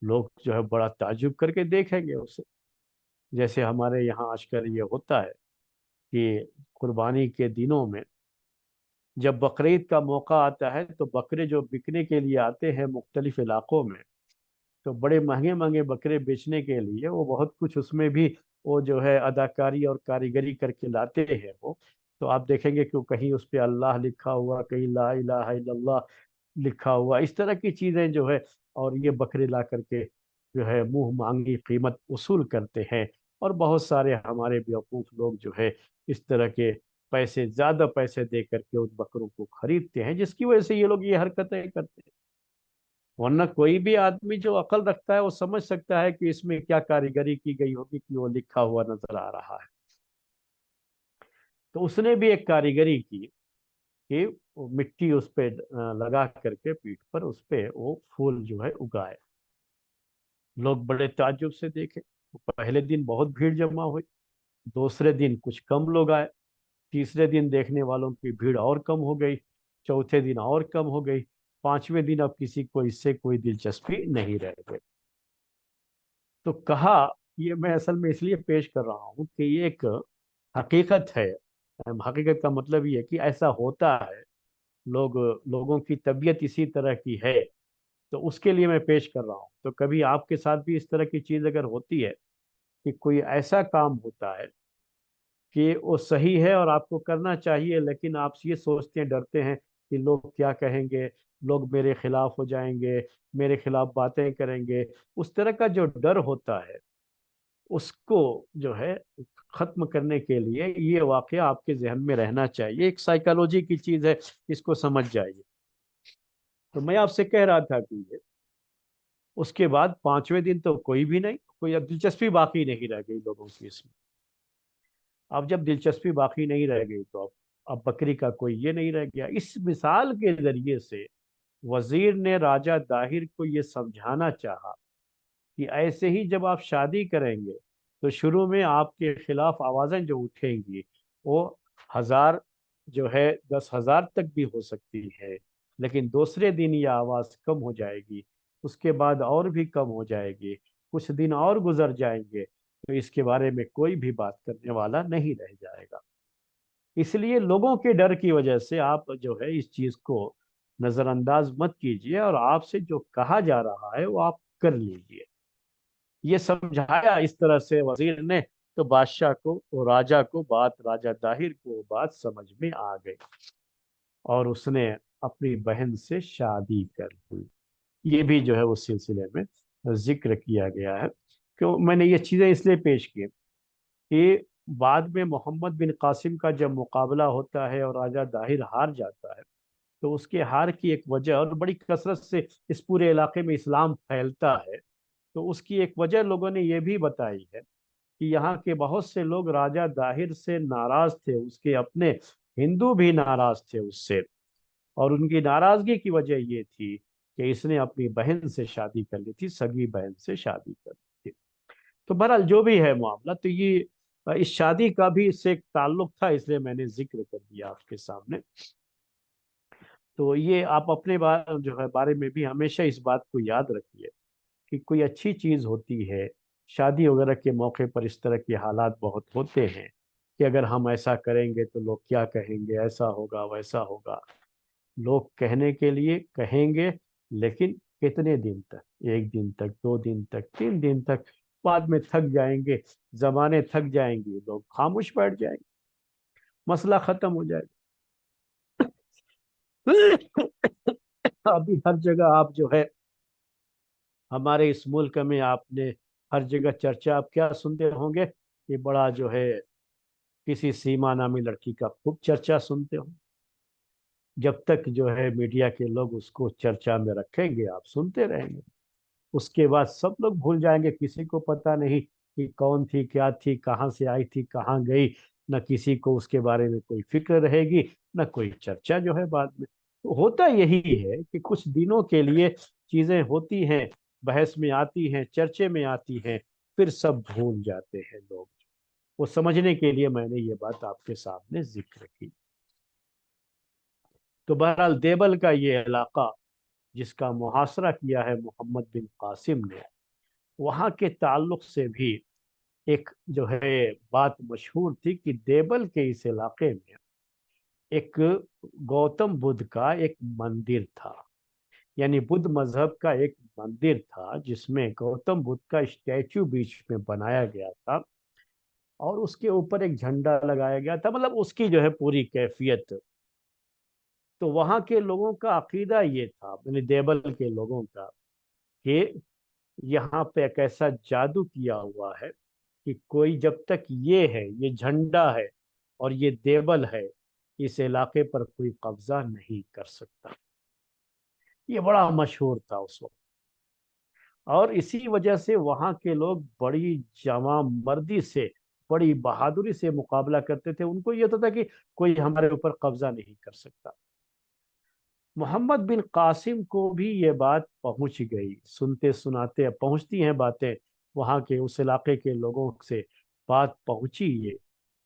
لوگ جو ہے بڑا تعجب کر کے دیکھیں گے اسے۔ جیسے ہمارے یہاں آج کل یہ ہوتا ہے کہ قربانی کے دنوں میں جب بقرعید کا موقع آتا ہے تو بکرے جو بکنے کے لیے آتے ہیں مختلف علاقوں میں، تو بڑے مہنگے مہنگے بکرے بیچنے کے لیے وہ بہت کچھ اس میں بھی وہ جو ہے اداکاری اور کاریگری کر کے لاتے ہیں وہ، تو آپ دیکھیں گے کہ کہیں اس پہ اللہ لکھا ہوا، کہیں لا الہ الا اللہ لکھا ہوا، اس طرح کی چیزیں جو ہے، اور یہ بکرے لا کر کے جو ہے منہ مانگی قیمت وصول کرتے ہیں، اور بہت سارے ہمارے بیوقوف لوگ جو ہے اس طرح کے پیسے، زیادہ پیسے دے کر کے ان بکروں کو خریدتے ہیں، جس کی وجہ سے یہ لوگ یہ حرکتیں کرتے ہیں۔ ورنہ کوئی بھی آدمی جو عقل رکھتا ہے وہ سمجھ سکتا ہے کہ اس میں کیا کاریگری کی گئی ہوگی کہ وہ لکھا ہوا نظر آ رہا ہے۔ تو اس نے بھی ایک کاریگری کی کہ وہ مٹی اس پہ لگا کر کے پیٹھ پر اس پہ وہ پھول جو ہے اگائے، لوگ بڑے تعجب سے دیکھے۔ پہلے دن بہت بھیڑ جمع ہوئی، دوسرے دن کچھ کم لوگ آئے، تیسرے دن دیکھنے والوں کی بھیڑ اور کم ہو گئی، چوتھے دن اور کم ہو گئی، پانچویں دن اب کسی کو اس سے کوئی دلچسپی نہیں رہ گئی۔ تو کہا، یہ میں اصل میں اس لیے پیش کر رہا ہوں کہ یہ ایک حقیقت ہے، حقیقت کا مطلب یہ ہے کہ ایسا ہوتا ہے، لوگوں کی طبیعت اسی طرح کی ہے، تو اس کے لیے میں پیش کر رہا ہوں۔ تو کبھی آپ کے ساتھ بھی اس طرح کی چیز اگر ہوتی ہے کہ کوئی ایسا کام ہوتا ہے کہ وہ صحیح ہے اور آپ کو کرنا چاہیے، لیکن آپ یہ سوچتے ہیں، ڈرتے ہیں کہ لوگ کیا کہیں گے، لوگ میرے خلاف ہو جائیں گے، میرے خلاف باتیں کریں گے، اس طرح کا جو ڈر ہوتا ہے، اس کو جو ہے ختم کرنے کے لیے یہ واقعہ آپ کے ذہن میں رہنا چاہیے، ایک سائیکالوجی کی چیز ہے، اس کو سمجھ جائیے۔ تو میں آپ سے کہہ رہا تھا کہ اس کے بعد پانچویں دن تو کوئی بھی نہیں، کوئی اب دلچسپی باقی نہیں رہ گئی لوگوں کی اس میں۔ اب جب دلچسپی باقی نہیں رہ گئی تو اب بکری کا کوئی یہ نہیں رہ گیا۔ اس مثال کے ذریعے سے وزیر نے راجہ داہر کو یہ سمجھانا چاہا کہ ایسے ہی جب آپ شادی کریں گے تو شروع میں آپ کے خلاف آوازیں جو اٹھیں گی وہ ہزار جو ہے 10,000 تک بھی ہو سکتی ہے، لیکن دوسرے دن یہ آواز کم ہو جائے گی، اس کے بعد اور بھی کم ہو جائے گی، کچھ دن اور گزر جائیں گے تو اس کے بارے میں کوئی بھی بات کرنے والا نہیں رہ جائے گا۔ اس لیے لوگوں کے ڈر کی وجہ سے آپ جو ہے اس چیز کو نظر انداز مت کیجیے، اور آپ سے جو کہا جا رہا ہے وہ آپ کر لیجیے۔ یہ سمجھایا اس طرح سے وزیر نے، تو بادشاہ کو اور راجہ کو راجہ داہر کو بات سمجھ میں آ گئی، اور اس نے اپنی بہن سے شادی کر لی۔ یہ بھی جو ہے اس سلسلے میں ذکر کیا گیا ہے۔ کہ میں نے یہ چیزیں اس لیے پیش کی کہ بعد میں محمد بن قاسم کا جب مقابلہ ہوتا ہے اور راجہ داہر ہار جاتا ہے، تو اس کے ہار کی ایک وجہ، اور بڑی کثرت سے اس پورے علاقے میں اسلام پھیلتا ہے، تو اس کی ایک وجہ لوگوں نے یہ بھی بتائی ہے کہ یہاں کے بہت سے لوگ راجہ داہر سے ناراض تھے، اس کے اپنے ہندو بھی ناراض تھے اس سے، اور ان کی ناراضگی کی وجہ یہ تھی کہ اس نے اپنی بہن سے شادی کر لی تھی، سگی بہن سے شادی کر لی تھی۔ تو بہرحال جو بھی ہے معاملہ، تو یہ اس شادی کا بھی اس سے ایک تعلق تھا، اس لیے میں نے ذکر کر دیا آپ کے سامنے۔ تو یہ آپ اپنے جو ہے بارے میں بھی ہمیشہ اس بات کو یاد رکھیے کہ کوئی اچھی چیز ہوتی ہے، شادی وغیرہ کے موقع پر اس طرح کے حالات بہت ہوتے ہیں کہ اگر ہم ایسا کریں گے تو لوگ کیا کہیں گے، ایسا ہوگا ویسا ہوگا۔ لوگ کہنے کے لیے کہیں گے، لیکن کتنے دن تک؟ ایک دن تک، 2 دن تک، 3 دن تک، بعد میں تھک جائیں گے، زبانیں تھک جائیں گی، لوگ خاموش بیٹھ جائیں گے، مسئلہ ختم ہو جائے گا۔ ابھی ہر جگہ آپ جو ہے ہمارے اس ملک میں آپ نے ہر جگہ چرچا آپ کیا سنتے ہوں گے؟ یہ بڑا جو ہے کسی سیما نامی لڑکی کا خوب چرچا سنتے ہوں۔ جب تک جو ہے میڈیا کے لوگ اس کو چرچا میں رکھیں گے آپ سنتے رہیں گے، اس کے بعد سب لوگ بھول جائیں گے، کسی کو پتہ نہیں کہ کون تھی، کیا تھی، کہاں سے آئی تھی، کہاں گئی، نہ کسی کو اس کے بارے میں کوئی فکر رہے گی، نہ کوئی چرچا جو ہے بعد میں۔ تو ہوتا یہی ہے کہ کچھ دنوں کے لیے چیزیں ہوتی ہیں، بحث میں آتی ہیں، چرچے میں آتی ہیں، پھر سب بھول جاتے ہیں لوگ۔ وہ سمجھنے کے لیے میں نے یہ بات آپ کے سامنے ذکر کی۔ تو بہرحال دیبل کا یہ علاقہ جس کا محاصرہ کیا ہے محمد بن قاسم نے، وہاں کے تعلق سے بھی ایک جو ہے بات مشہور تھی کہ دیبل کے اس علاقے میں ایک گوتم بدھ کا ایک مندر تھا، یعنی بدھ مذہب کا ایک مندر تھا جس میں گوتم بدھ کا اسٹیچو بیچ میں بنایا گیا تھا، اور اس کے اوپر ایک جھنڈا لگایا گیا تھا، مطلب اس کی جو ہے پوری کیفیت۔ تو وہاں کے لوگوں کا عقیدہ یہ تھا، یعنی دیبل کے لوگوں کا، کہ یہاں پہ ایک ایسا جادو کیا ہوا ہے کہ کوئی جب تک یہ ہے، یہ جھنڈا ہے اور یہ دیبل ہے، اس علاقے پر کوئی قبضہ نہیں کر سکتا۔ یہ بڑا مشہور تھا اس وقت، اور اسی وجہ سے وہاں کے لوگ بڑی جواں مردی سے، بڑی بہادری سے مقابلہ کرتے تھے۔ ان کو یہ ہوتا تھا کہ کوئی ہمارے اوپر قبضہ نہیں کر سکتا۔ محمد بن قاسم کو بھی یہ بات پہنچ گئی، سنتے سناتے پہنچتی ہیں باتیں، وہاں کے اس علاقے کے لوگوں سے بات پہنچی یہ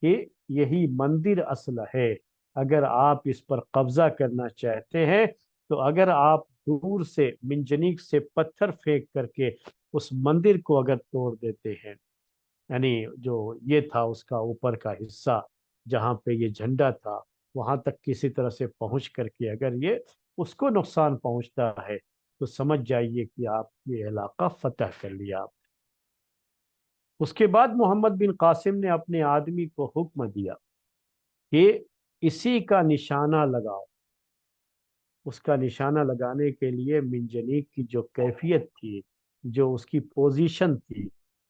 کہ یہی مندر اصل ہے، اگر آپ اس پر قبضہ کرنا چاہتے ہیں تو اگر آپ دور سے منجنیق سے پتھر پھینک کر کے اس مندر کو اگر توڑ دیتے ہیں، یعنی جو یہ تھا اس کا اوپر کا حصہ جہاں پہ یہ جھنڈا تھا، وہاں تک کسی طرح سے پہنچ کر کے اگر یہ اس کو نقصان پہنچتا ہے تو سمجھ جائیے کہ آپ یہ علاقہ فتح کر لیا۔ اس کے بعد محمد بن قاسم نے اپنے آدمی کو حکم دیا کہ اسی کا نشانہ لگاؤ۔ اس کا نشانہ لگانے کے لیے منجنیق کی جو کیفیت تھی، جو اس کی پوزیشن تھی،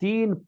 3